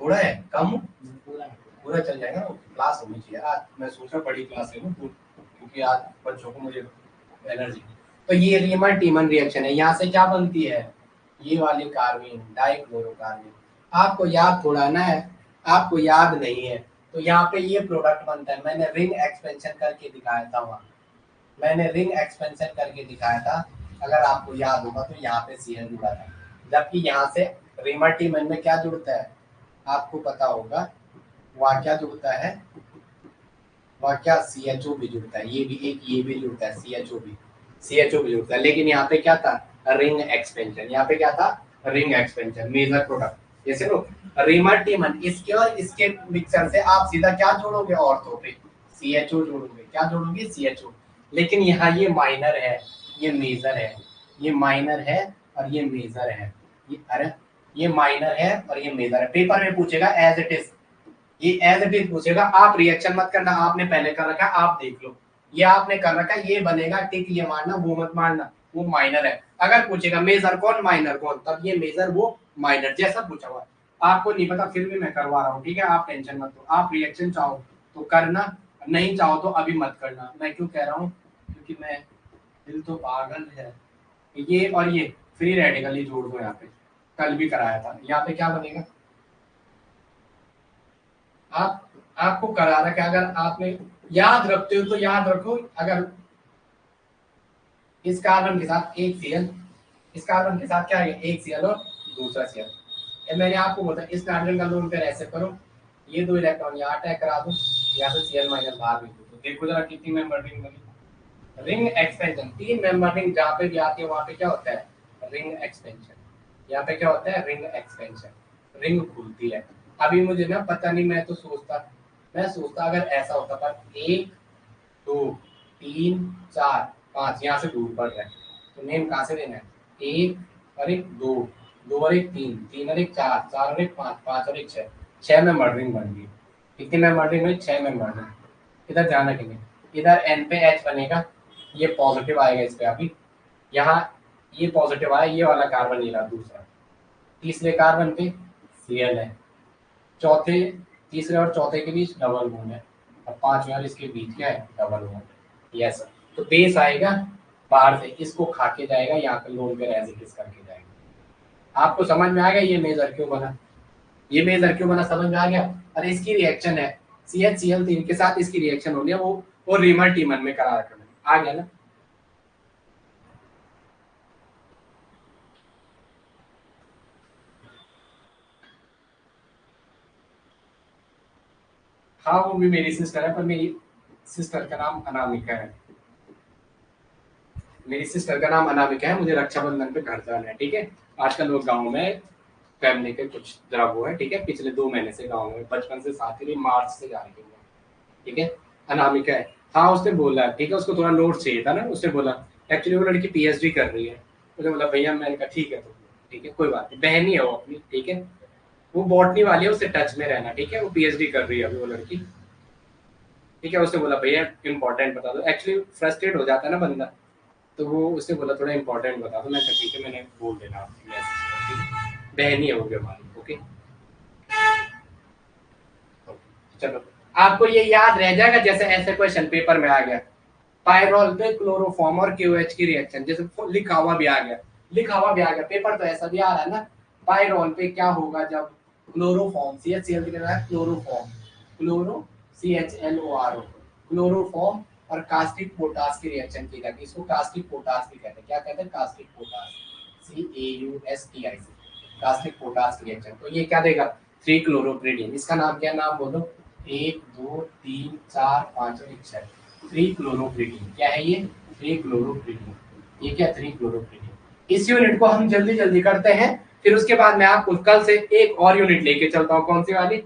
थोड़ा है कम, पूरा चल जाएगा ना, क्लास होनी चाहिए आज, मैं सोच रहा बड़ी क्लास है ना क्योंकि आज बच्चों को मुझे एनर्जी। तो ये रीमर टीमन रिएक्शन है, यहाँ से क्या बनती है, ये वाली कार्बिन डाइक्लोरोकार्बिन, आपको याद थोड़ा ना है, आपको याद नहीं है, तो यहाँ पे ये प्रोडक्ट बनता है, मैंने रिंग एक्सपेंशन करके दिखाया था वहाँ, मैंने रिंग एक्सपेंशन करके दिखाया था, अगर आपको याद होगा तो यहाँ पे Cl जुड़ा था, जबकि यहाँ से रीमर टीमन में क्या जुड़ता है, आपको पता होगा वहाँ क्या जुड़ता है, वहाँ क्या CHO भी जुड़ता है, ये भी एक, ये भी जुड़ता है CHO भी जुड़ता है, लेकिन यहाँ पे क्या था, रिंग एक्सपेंशन, यहाँ पे क्या था, रिंग एक्सपेंशन, मेजर प्रोडक्ट। जैसे लो रीमर टीमन, इसके और इसके मिक्सर से आप सीधा क्या जोड़ोगे, ऑर्थो पे CHO जोड़ोगे, क्या जोड़ोगे CHO, लेकिन यहाँ ये माइनर है, ये मेजर है, ये माइनर है और ये मेजर है, ये अरे ये माइनर है और ये मेजर है, पेपर में पूछेगा एज इट इज, ये एज इट इज पूछेगा, आप रिएक्शन मत करना, आपने पहले कर रखा है, आप देख लो, ये आपने कर रखा है, ये बनेगा टिक, ये मारना, वो मत मारना, वो माइनर है। अगर पूछेगा मेजर कौन माइनर कौन, तब ये मेजर वो माइनर, जैसा पूछा हुआ, आपको नहीं पता फिर भी मैं करवा रहा हूँ, ठीक है, आप टेंशन मत लो, आप रिएक्शन चाहो तो करना, नहीं चाहो तो अभी मत करना। मैं क्यों कह रहा हूँ, क्योंकि मैं, दिल तो पागल है, ये और ये फ्री रेडिकल ही जोड़ दो, यहाँ पे कल भी कराया था, यहाँ पे क्या बनेगा, आप आपको करा रखा है, अगर आपने याद रखते हो तो याद रखो, अगर इस कार्बन के साथ एक Cl, इस कार्बन के साथ क्या है, एक Cl और दूसरा Cl, मैंने आपको बोला इस नाइट्रोजन का लोन पेयर ऐसे करो, ये दो इलेक्ट्रॉन यहाँ अटैक करा दो, यहाँ से Cl माइनस बाहर भी दो, देखो जरा कितनी मेंबर रिंग बनी, रिंग एक्सपेंशन, 3 मेंबर रिंग जहाँ पे भी आती है वहाँ पे क्या होता है, रिंग एक्सपेंशन, यहाँ पे क्या होता है, रिंग एक्सपेंशन, रिंग खुलती है। अभी मुझे ना पता नहीं, मैं सोचता अगर ऐसा होता, पर 1 2 3 4 5 यहाँ से दूर पड़ रहा है, तो नेम कहाँ से देना है, 1 और 1 2 2 और 1 3 3 और 1 4 4 और 1 5 5 और 1 6 6 में मर्डरिंग बन गई, कितनी में मर्डरिंग हुई, 6 में मर्डरिंग। इधर ध्यान रखेंगे, इधर N पे H बनेगा, ये पॉजिटिव आएगा इस पे, अभी यहाँ ये पॉजिटिव आया, ये वाला कार्बन नहीं रहा, दूसरा तीसरे कार्बन पे Cl है, चौथे तीसरे और चौथे के बीच डबल बॉन्ड है, और पांचवें और इसके बीच क्या है, डबल बॉन्ड। यस, तो बेस आएगा बाहर से, इसको खा के जाएगा, यहाँ पे लोन पे एज इट इज करके जाएगा। आपको समझ में आ गया ये मेजर क्यों बना, ये मेजर क्यों बना, समझ में आ गया। और इसकी रिएक्शन है CHCl3 के साथ, इसकी रिएक्शन हो रही है वो रीमर टीमर में करा रखा मैंने, आ गया ना। हाँ वो भी मेरी सिस्टर है, पर मेरी सिस्टर का नाम अनामिका है, मेरी सिस्टर का नाम अनामिका है, मुझे रक्षाबंधन पे घर जाना है, ठीक है। आजकल वो गाँव में फैमिली के कुछ जरा वो है, ठीक है, पिछले 2 महीने से गाँव में, बचपन से साथ ही रही, मार्च से जा रही है, ठीक है। अनामिका है, हाँ उसने बोला, ठीक है, उसको थोड़ा नोट चाहिए था ना, उसने बोला एक्चुअली वो लड़की PhD कर रही है, उसने बोला भैया, मैंने कहा ठीक है, तो ठीक है कोई बात नहीं, बहन ही है वो अपनी, ठीक है, वो बॉटनी वाली है, उससे टच में रहना, ठीक है, वो PhD कर रही है अभी वो लड़की, ठीक है। उसने बोला भैया इंपॉर्टेंट बता दो, एक्चुअली फ्रस्ट्रेट हो जाता है ना बंदा, तो वो उसने बोला थोड़ा इंपॉर्टेंट बता दो, मैं कहा ठीक है, मैंने बोल देना आपकी मैसेज, ठीक है, बहन ही है वो भी हमारी, ओके। चलो आपको ये याद रह जाएगा, जैसे ऐसे क्वेश्चन पेपर में आ गया, पायरोल पे क्लोरोफॉर्म और क्यूएच की रिएक्शन, जैसे लिखा हुआ भी आ गया, लिखा हुआ भी आ गया, पेपर तो ऐसा भी आ रहा है ना, पायरोल पे क्या होगा जब क्लोरोफॉर्म CHCl की जगह क्लोरोफॉर्म, क्लोरो CHLORO, क्लोरोफॉर्म और कास्टिक पोटास की रिएक्शन की जाती है, इसको कास्टिक पोटास भी कहते हैं, क्या कहते हैं, caustic potash, CAUSTIC, caustic potash की रिएक्शन। तो ये क्या देगा, 3 क्लोरोप्रिडिन, इसका नाम क्या, नाम बोलो, 1 2 3 4 5 और 6, 3 क्लोरोप्रिडिन, क्या है ये, 3 क्लोरोप्रिडिन, ये क्या, 3 क्लोरोप्रिडिन। इस यूनिट को हम जल्दी जल्दी करते हैं, फिर उसके बाद मैं आपको कल से एक और यूनिट लेके चलता हूँ, कौन सी वाली,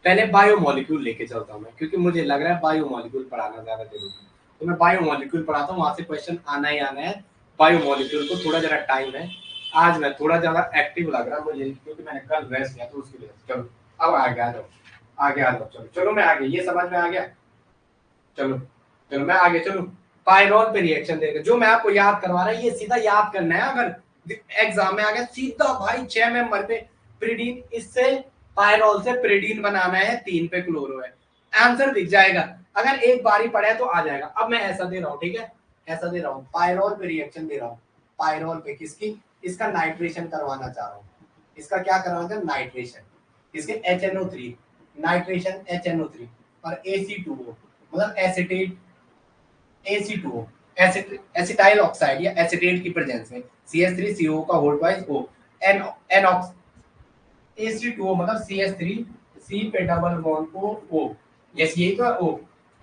पहले बायोमोलिक्यूल लेके चलता हूँ मैं, क्योंकि मुझे लग रहा है बायोमोलिक्यूल पढ़ाना ज्यादा जरूरी है, तो मैं बायोमोलिक्यूल पढ़ाता हूँ, वहां से क्वेश्चन आना ही आना है। बायोमोलिक्यूल को थोड़ा जरा टाइम है, आज मैं थोड़ा ज्यादा एक्टिव लग रहा है मुझे, क्योंकि मैंने कल रेस्ट किया, तो उसके लिए चलो अब आगे आ जाओ, आगे आ जाओ, चलो चलो मैं आगे, ये समझ में आ गया, चलो चलो मैं आगे चलूं। पायरोल पे रिएक्शन देगा, जो मैं आपको याद करवा रहा हूँ ये सीधा याद करना है, अगर एग्जाम में आ गया सीधा भाई 6 मेंबर पे प्रिडीन, इससे पायरोल से प्रिडीन बनाना है, 3 पे क्लोरो है, आंसर दिख जाएगा, अगर एक बार ही पढ़े तो आ जाएगा। अब मैं ऐसा दे रहा हूँ, ठीक है, ऐसा दे रहा हूँ, पायरोल पे रिएक्शन दे रहा हूँ, पायरोल पे किसकी, इसका नाइट्रेशन करवाना चाह रहा हूँ, इसका क्या करवाना चाह, नाइट्रेशन, इसके HNO3, नाइट्रेशन HNO3 और AC2O, मतलब एसिटेट, AC2O, एसिटाइल ऑक्साइड या एसिटेट की प्रेजेंस में CH3CO का होल्ड वाइज O, एन एनऑक्स, AC2O मतलब CH3 C पे double bond O O, yes यही तो है O,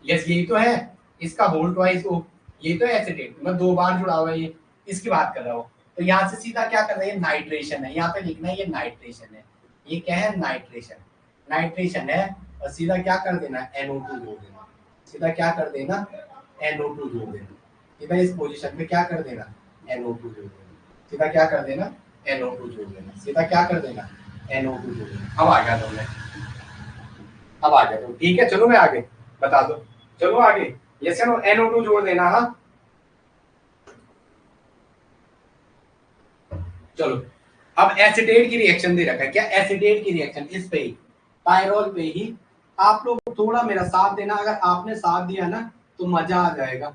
यस यही तो है, इसका होल्ड वाइज O, ये तो है एसिटेट, मैं 2 बार जुड़ा हुआ है ये, इसकी बात कर रहा हूँ। तो यहाँ से सीधा क्या कर रहे हैं, नाइट्रेशन है, यहाँ पे लिखना है ये नाइट्रेशन है, ये क्या है, नाइट्रेशन, नाइट्रेशन है, और सीधा क्या कर देना, NO2 जोड़ देना, सीधा क्या कर देना, NO2 जोड़ देना, सीधा इस पोजीशन पे क्या कर देना, NO2 जोड़ देना, सीधा क्या कर देना, NO2 जोड़ देना, सीधा क्या कर देना, NO2 जोड़ देना। अब आ गया तुमने, अब आ गया तुम, ठीक है, चलो मैं आगे बता दो, चलो आगे, यस या नो, NO2 जोड़ देना, हाँ चलो। अब एसिटेट की रिएक्शन दे रखा है, क्या एसिटेट की रिएक्शन, इस पे ही पायरोल पे ही, आप लोग थोड़ा मेरा साथ देना, अगर आपने साथ दिया ना तो मजा आ जाएगा।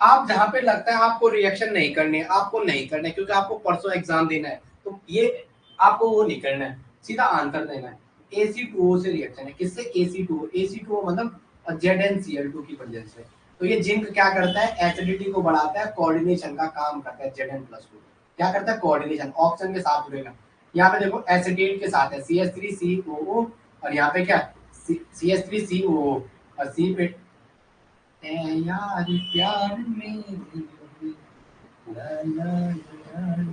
आप जहाँ पे लगता है आपको रिएक्शन नहीं करनी है, आपको नहीं करना है, क्योंकि आपको परसों एग्जाम देना है, तो ये आपको वो नहीं करना है, सीधा आंसर देना है। AC2O से रिएक्शन है, किससे, AC2O, AC2O मतलब ZnCl2 की वजह से। तो ये जिंक क्या करता है, एसिडिटी को बढ़ाता है, कोऑर्डिनेशन का काम करता है, Zn+2 क्या करता है, कोऑर्डिनेशन, ऑक्सीजन के साथ जुड़ेगा। यहाँ पे देखो एसिटेट के साथ है CH3COO, और यहाँ पे क्या, CH3COO, और C पे ए यार प्यार में, ला ला ला,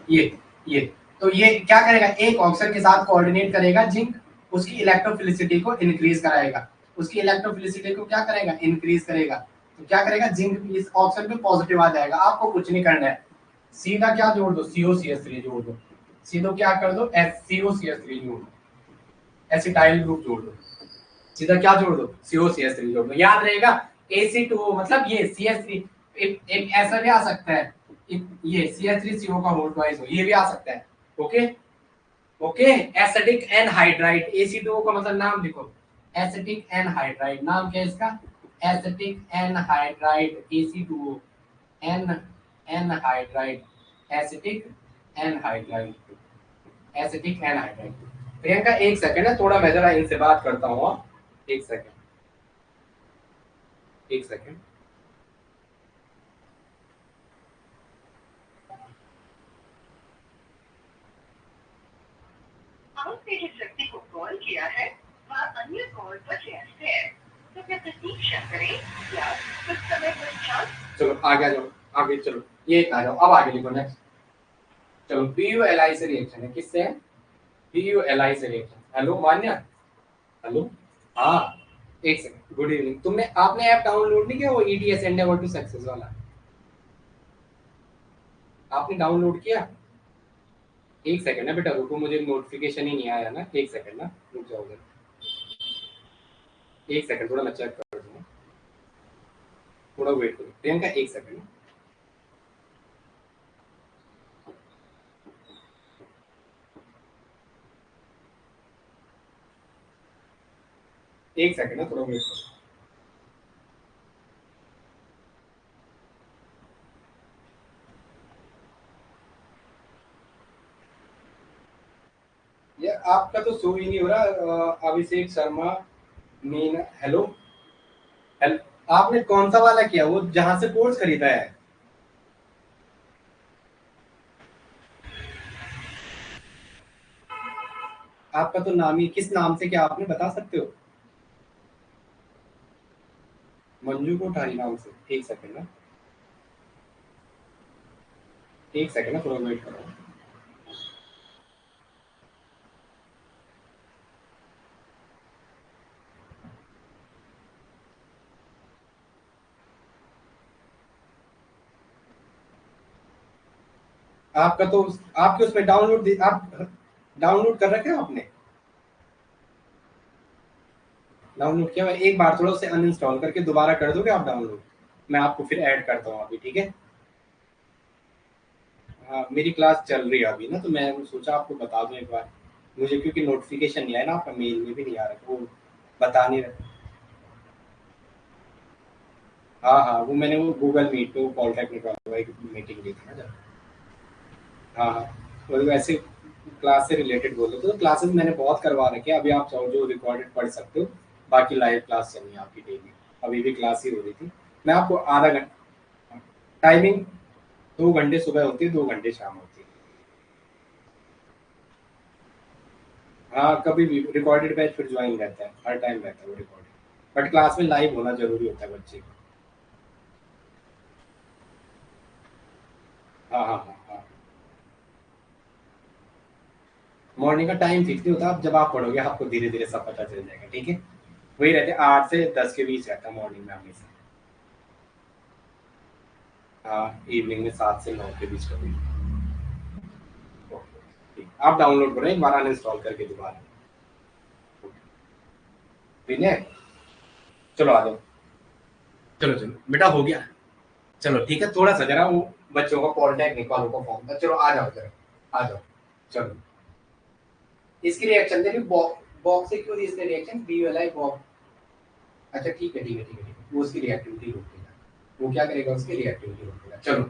ये तो ये क्या करेगा, एक ऑक्सीजन के साथ कोऑर्डिनेट करेगा जिंक, उसकी इलेक्ट्रोफिलिसिटी को इंक्रीज कराएगा, उसकी इलेक्ट्रोफिलिसिटी को क्या करेगा, इंक्रीज करेगा, तो क्या करेगा, जिंक इस ऑक्सीजन पे पॉजिटिव आ जाएगा, आपको कुछ नहीं करना है, सीधा क्या जोड़ दो, COCH3 जोड़ दो, सीधो क्या कर दो, COCH3 जोड़ दो, एसिटाइल ग्रुप जोड़ दो, सीधा क्या जोड़ दो, COCH3 जोड़ दो, याद रहेगा। AC2O मतलब ये CH3, एक ऐसा भी आ सकता है, ये CH3CO का होल्ड वाइज हो, ये भी आ सकता है, okay okay. Acetic anhydride, AC2O का मतलब नाम लिखो, एसिटिक एनहाइड्राइड, नाम क्या है इसका, acetic anhydride, AC2O, an anhydride, acetic anhydride, acetic anhydride. Priyanka एक सेकंड है, थोड़ा मैं जरा इनसे बात करता हूँ। एक सेकंड, एक सेकंड। आपने जिस व्यक्ति को कॉल किया है वह अन्य कॉल पर व्यस्त है, तो क्या प्रतीक्षा करें या कुछ समय पश्चात। चलो आगे आ जाओ, आगे चलो, ये आ जाओ, अब आगे लिखो नेक्स्ट। चलो BULI से रिएक्शन है, किससे है? BULI से रिएक्शन। हेलो मान्या, हेलो, हाँ एक सेकंड। Good evening. तुमने आपने ऐप डाउनलोड नहीं किया वो ETS एंडेवर टू सक्सेस वाला? आपने डाउनलोड किया? एक सेकंड ना बेटा रुको, मुझे नोटिफिकेशन ही नहीं आया ना, एक सेकंड ना, रुक जाओ उधर, एक सेकंड, थोड़ा मैं चेक कर दूँ, थोड़ा वेट करो प्रियंका, एक सेकंड। एक सेकंड ना, थोड़ा वेट करो। ये आपका तो शो ही नहीं हो रहा। अभिषेक शर्मा मीना, हेलो हेलो, आपने कौन सा वाला किया, वो जहां से कोर्स खरीदा है? आपका तो नाम ही, किस नाम से, क्या आपने बता सकते हो? मंजू कोठारी नाम से। एक सेकंड ना, एक सेकंड ना, थोड़ा वेट करो। आपका तो आपके उसमें डाउनलोड, आप डाउनलोड कर रखे हो आपने? डाउनलोड किया हुआ है? एक बार थोड़ा उसे अनइंस्टॉल करके दोबारा कर दोगे आप डाउनलोड? मैं आपको फिर ऐड करता हूँ अभी, ठीक है? हाँ मेरी क्लास चल रही है अभी ना, तो मैं सोचा आपको बता दूं एक बार। मुझे क्योंकि नोटिफिकेशन नहीं आया ना, आपका मेल में भी नहीं आ रहा, तो वो बता नहीं रहा। हाँ हाँ, वो मैंने वो गूगल मीट पे वो पॉलिटेक्निक वाला एक मीटिंग ली थी ना जब। हाँ हाँ, तो वैसे क्लास से रिलेटेड बोल रहे थे, तो क्लासेस मैंने बहुत करवा रखे हैं। अभी आप चाहो जो रिकॉर्डेड पढ़ सकते हो, बाकी लाइव क्लास चल रही है आपकी डेली। अभी भी क्लास ही हो रही थी। मैं आपको आधा घंटा टाइमिंग, 2 घंटे सुबह होती है, 2 घंटे शाम होती है। हाँ कभी भी रिकॉर्डेड बैच फिर ज्वाइन रहता है, हर टाइम रहता है वो रिकॉर्डेड, बट क्लास में लाइव होना जरूरी होता है बच्चे को। हाँ हाँ हाँ हाँ, मॉर्निंग का टाइम फिक्स नहीं होता, आप जब आप पढ़ोगे आपको धीरे धीरे सब पता चल जाएगा, ठीक है? वही रहते हैं 8 से 10 के बीच रहता है मॉर्निंग में हमेशा। हाँ इवनिंग में 7 से 9 के बीच कभी। ठीक, आप डाउनलोड करो एक बार अनइंस्टॉल करके दोबारा। विनय, चलो आ जाओ, चलो चलो बेटा हो गया। चलो ठीक है, थोड़ा सा जरा वो बच्चों का पॉलिटेक्निक वालों का फॉर्म था, चलो आ जाओ जरा, आ जाओ। चलो इसकी रिएक्शन दे रही बॉक्स से, क्यों दी इसने रिएक्शन? BULI box. अच्छा ठीक है ठीक है ठीक है ठीक है, वो उसकी रिएक्टिविटी रोकेगा। वो क्या करेगा? उसकी रिएक्टिविटी रोकेगा। चलो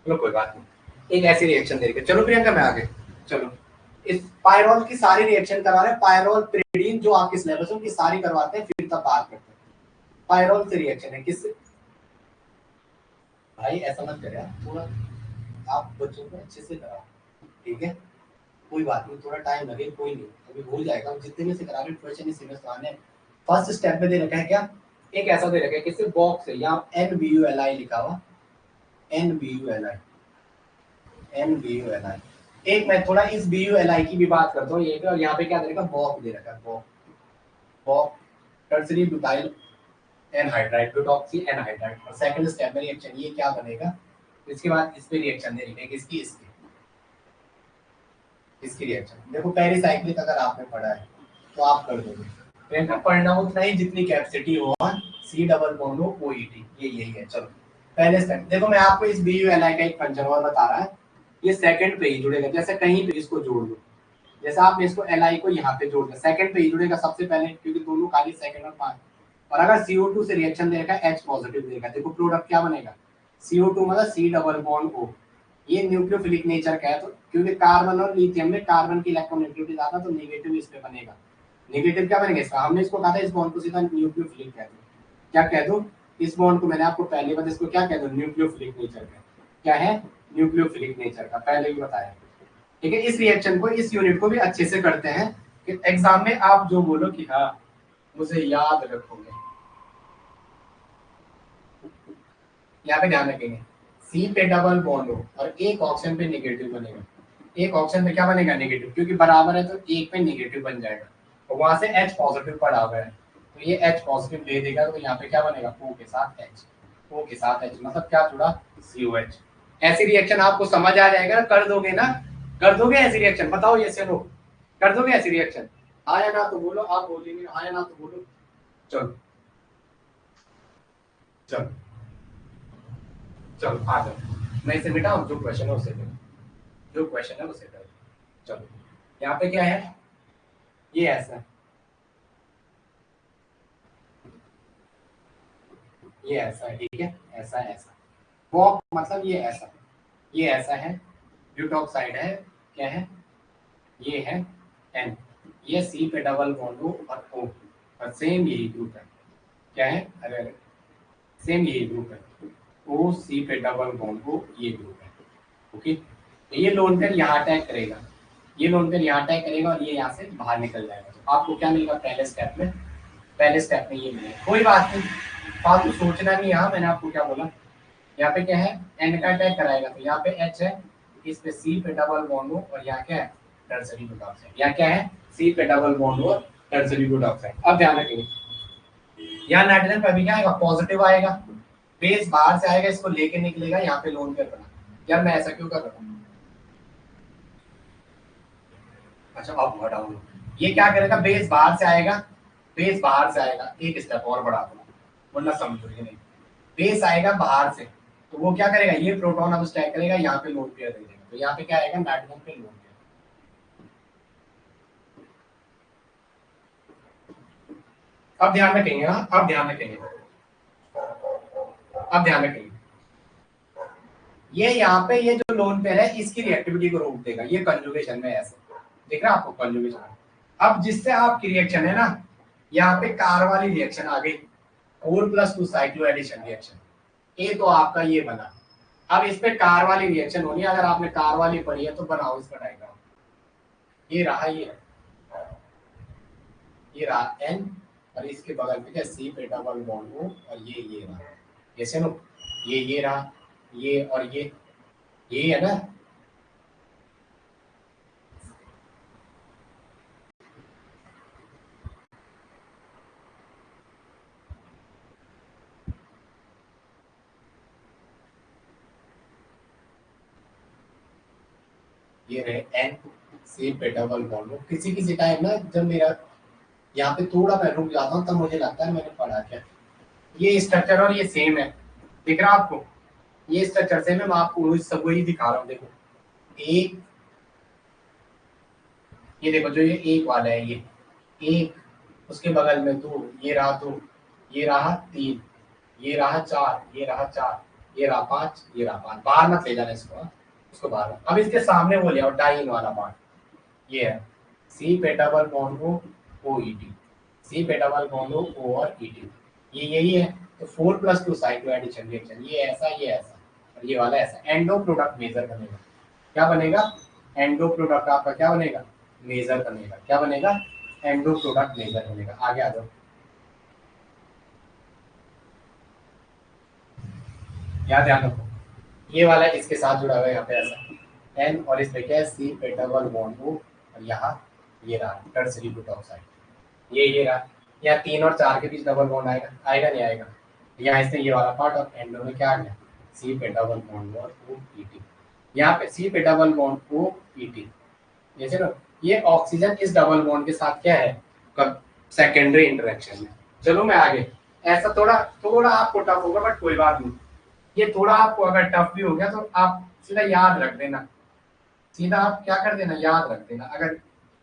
चलो कोई बात नहीं, एक ऐसी रिएक्शन देगा। चलो प्रियंका मैं आगे, चलो इस पायरोल की सारी रिएक्शन करा रहे हैं, पायरोल पिरिडीन जो आपके सिलेबस है उनकी सारी करवाते हैं, फिर तब बात करते हैं। पायरोल से रिएक्शन है किससे? भाई ऐसा मत कर यार, थोड़ा आप बच्चों को अच्छे से कराओ, ठीक है? कोई बात नहीं, थोड़ा टाइम लगे, कोई नहीं, अभी हो जाएगा। जितने में से करा रहे क्वेश्चन ही सीरियस आने हैं। फर्स्ट स्टेप में दे रखा है क्या? एक ऐसा दे रखा है कि सिर्फ बॉक्स है, यहाँ NBULI लिखा हुआ, NBULI, NBULI। एक मैं थोड़ा इस BULI की भी बात करता हूँ, ये पे, और यहाँ पे क्या दे रखा है? बॉक दे रखा है, बॉक, बॉक टर्सरी ब्यूटाइल एनहाइड्राइड, ब्यूटॉक्सी एनहाइड्राइड। और सेकंड स्टेप में रिएक्शन ये क्या बनेगा? इसके बाद इस पे रिएक्शन दे रही है, किसकी? इसकी, इसकी रिएक्शन देखो। पेरिसाइक्लिक अगर आपने पढ़ा है तो आप कर दोगे। प्रियंका पढ़ना उतना ही जितनी कैपेसिटी हो, C डबल बॉन्ड हो OET, ये यही है। चलो पहले स्टेप देखो, मैं आपको इस BULI का एक फंक्शन और बता रहा है। ये सेकंड पे ही जुड़ेगा, जैसे कहीं पे इसको जोड़ लो, जैसे आपने इसको Li को यहाँ पे जोड़ दिया, सेकंड पे ही जुड़ेगा सबसे पहले, क्योंकि दोनों खाली सेकंड और पांच। और अगर CO2 से रिएक्शन देगा H पॉजिटिव देगा, देखो प्रोडक्ट क्या बनेगा? CO2 मतलब C डबल बॉन्ड O, ये न्यूक्लियोफिलिक नेचर का है, तो क्योंकि कार्बन और लिथियम में कार्बन की इलेक्ट्रोनेगेटिविटी ज्यादा, तो नेगेटिव इस पे बनेगा। नेगेटिव क्या बनेगा इसका, हमने इसको कहा था इस बॉन्ड को सीधा न्यूक्लियोफिलिक कह दो। क्या कह दो इस बॉन्ड को, मैंने आपको पहले बताया, इसको क्या कह दो, न्यूक्लियोफिलिक नेचर का। क्या है, न्यूक्लियोफिलिक नेचर का, पहले ही बताया। ठीक है, इस रिएक्शन को, इस यूनिट को भी अच्छे से करते हैं कि एग्जाम में आप जो बोलो कि हाँ मुझे याद रखोगे। यहाँ पे ध्यान रखेंगे, सी पे डबल बॉन्ड हो और एक ऑप्शन पे नेगेटिव बनेगा, एक ऑप्शन पे क्या बनेगा, नेगेटिव, क्योंकि बराबर है तो एक पे नेगेटिव बन जाएगा, और वहां से H पॉजिटिव पड़ा हुआ है, तो ये H पॉजिटिव दे देगा, तो यहाँ पे क्या बनेगा, O के साथ H, O के साथ H, मतलब क्या जुड़ा, COH। ऐसी रिएक्शन आपको समझ आ जाएगा, कर दोगे ना, कर दोगे ऐसी रिएक्शन, बताओ ये से लो, कर दोगे ऐसी रिएक्शन, हाँ या ना तो बोलो, आप बोलेंगे हाँ या ना तो बोलो। चलो चलो चलो आ जाओ, मैं इसे मिटाऊं, जो क्वेश्चन है उसे करो, जो क्वेश्चन है उसे करो। चलो यहाँ पे क्या है, ये ऐसा है, ये ऐसा है, ठीक है, ऐसा ऐसा, वो मतलब ये ऐसा, ये ऐसा है, ब्यूटॉक्साइड है, क्या है, ये है N, ये C पे डबल बॉन्ड O और O, और सेम यही ग्रुप है, क्या है, अरे अरे सेम यही ग्रुप है, O C पे डबल बॉन्ड O, ये ग्रुप है। ओके, तो ये लोन पेयर यहाँ अटैक करेगा, ये लोन पेयर यहाँ अटैक करेगा और ये यहाँ से बाहर निकल जाएगा, तो आपको क्या मिलेगा पहले स्टेप में, पहले स्टेप में ये मिलेगा। कोई बात नहीं, फालतू सोचना नहीं, यहाँ मैंने आपको क्या बोला, यहाँ पे क्या है, N का अटैक कराएगा, तो यहाँ पे H है, इस पे C पे डबल बॉन्ड हो, और यहाँ क्या है, टर्सरी ब्यूटॉक्साइड, यहाँ क्या है, C पे डबल बॉन्ड हो, टर्सरी ब्यूटॉक्साइड। अब ध्यान रखिए, यहाँ नाइट्रोजन पे भी क्या आएगा, पॉजिटिव आएगा, बेस बाहर से आएगा, इसको लेके निकलेगा, यहाँ पे लोन पेयर बना। यार मैं ऐसा क्यों कर रहा हूँ, अच्छा अब हटाओ, ये क्या करेगा, बेस बाहर से आएगा, बेस बाहर से आएगा, एक स्टेप और बढ़ा दो वरना समझोगे नहीं, बेस आएगा बाहर से, तो वो क्या करेगा, ये प्रोटॉन अब स्टैक करेगा, यहाँ पे लोन पेयर दे देगा, तो यहाँ पे क्या आएगा, नाइट्रोजन पे लोन पेयर। अब ध्यान रखेंगे, हाँ अब ध्यान रखेंगे, अब ध्यान रखेंगे, ये यहाँ पे ये जो लोन पेयर है इसकी रिएक्टिविटी को रोक देगा, ये कंजुगेशन में ऐसे दिख रहा है आपको, कंजुगेशन। अब जिससे आपकी रिएक्शन है ना, यहाँ पे कार वाली रिएक्शन आ गई, 4+2 साइक्लो एडिशन रिएक्शन, ये तो आपका ये बना। अब इस पे कार वाली रिएक्शन होनी है, अगर आपने कार वाली पढ़ी है तो बनाओ इसका डायग्राम, ये रहा, ये रहा N, और इसके बगल पे क्या, C पे डबल बॉन्ड O, और ये रहा, जैसे नो, ये रहा, ये और ये है ना, ये रहे N C पे डबल बॉन्ड O। किसी किसी टाइम ना जब मेरा यहाँ पे थोड़ा मैं रुक जाता हूँ, तब मुझे लगता है मैंने पढ़ा क्या, ये स्ट्रक्चर और ये सेम है, दिख रहा आपको, ये स्ट्रक्चर सेम है, मैं आपको सब वही दिखा रहा हूँ, देखो एक, ये देखो जो ये एक वाला है, ये एक, उसके बगल में दो, ये रहा दो, ये रहा तीन, ये रहा चार, ये रहा चार, ये रहा पांच, ये रहा पांच, बाहर मत ले जाना इसको, हाँ? उसको बाहर, अब इसके सामने वो ले आओ डाइन वाला पार्ट, ये है सी पे double bond O E T, C पे डबल बॉन्ड ओ और ई टी, ये यही है, तो 4+2 साइक्लो एडिशन रिएक्शन, ये ऐसा, ये ऐसा, और ये वाला ऐसा, एंडो प्रोडक्ट मेजर बनेगा, क्या बनेगा, एंडो प्रोडक्ट आपका क्या बनेगा, मेजर बनेगा, क्या बनेगा, एंडो प्रोडक्ट मेजर बनेगा। आगे आ जाओ, यहाँ ध्यान रखो, ये वाला इसके साथ जुड़ा हुआ है, यहाँ पे ऐसा एन, और इसमें क्या है, सी पे डबल बॉन्ड O, और यहाँ ये रहा टर्सरी ब्यूटॉक्साइड, ये रहा, यहाँ 3 और 4 के बीच डबल बॉन्ड आएगा, आएगा नहीं आएगा, यहाँ इसने ये वाला पार्ट, और एंडो में क्या आ गया, सी पे डबल बॉन्ड और O E T, यहाँ पे सी पे double bond O E T, जैसे ना ये ऑक्सीजन इस डबल बॉन्ड के साथ क्या है, सेकेंडरी इंटरेक्शन में। चलो मैं आगे, ऐसा थोड़ा थोड़ा आपको टफ होगा, बट कोई बात नहीं, ये थोड़ा आपको अगर टफ भी हो गया तो आप सीधा याद रख देना, सीधा आप क्या कर देना, याद रख देना, अगर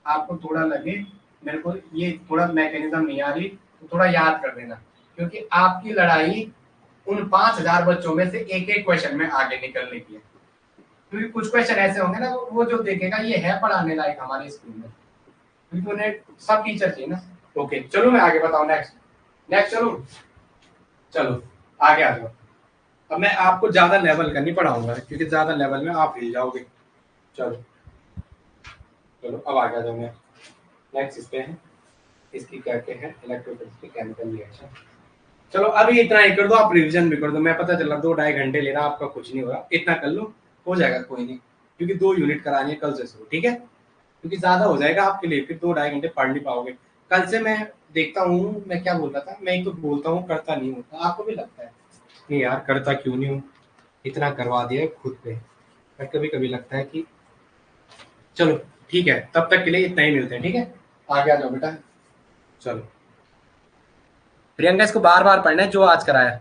आपको थोड़ा लगे मेरे को ये थोड़ा मैकेनिज्म नहीं आ रही, तो थोड़ा याद कर देना, क्योंकि आपकी लड़ाई उन 5,000 बच्चों में से एक एक क्वेश्चन में आगे निकलने की है। क्योंकि कुछ क्वेश्चन ऐसे होंगे ना वो जो देखेगा ये है पढ़ाने लायक हमारे स्कूल में, क्योंकि उन्हें सब टीचर चाहिए ना। ओके चलो मैं आगे बताऊं, नेक्स्ट चलो चलो आगे आ जाओ। अब मैं आपको ज्यादा लेवल का नहीं पढ़ाऊंगा क्योंकि ज्यादा लेवल में आप हिल जाओगे। चलो चलो अब आगे आ जाओ। मैं नेक्स्ट इस पे है, इसकी क्या क्या है, इलेक्ट्रोकेमिस्ट्री केमिकल रिएक्शन। चलो अभी इतना ही कर दो, आप रिवीजन भी कर दो। मैं पता चला 2-2.5 घंटे लेना आपका कुछ नहीं होगा, इतना कर लो हो जाएगा कोई नहीं, क्योंकि 2 यूनिट करानी है कल से शुरू, ठीक है? क्योंकि ज्यादा हो जाएगा आपके लिए, फिर 2-2.5 घंटे पढ़ नहीं पाओगे। कल से मैं देखता हूँ, मैं क्या बोलता था, मैं एक तो बोलता हूँ करता नहीं हूँ, आपको भी लगता है नहीं यार करता क्यों नहीं हूँ, इतना करवा दिया है खुद पे। पर कभी कभी लगता है कि चलो ठीक है, तब तक के लिए इतना ही मिलते हैं, ठीक है? आगे आ जाओ बेटा। चलो प्रियंका इसको बार बार पढ़ना है जो आज कराया।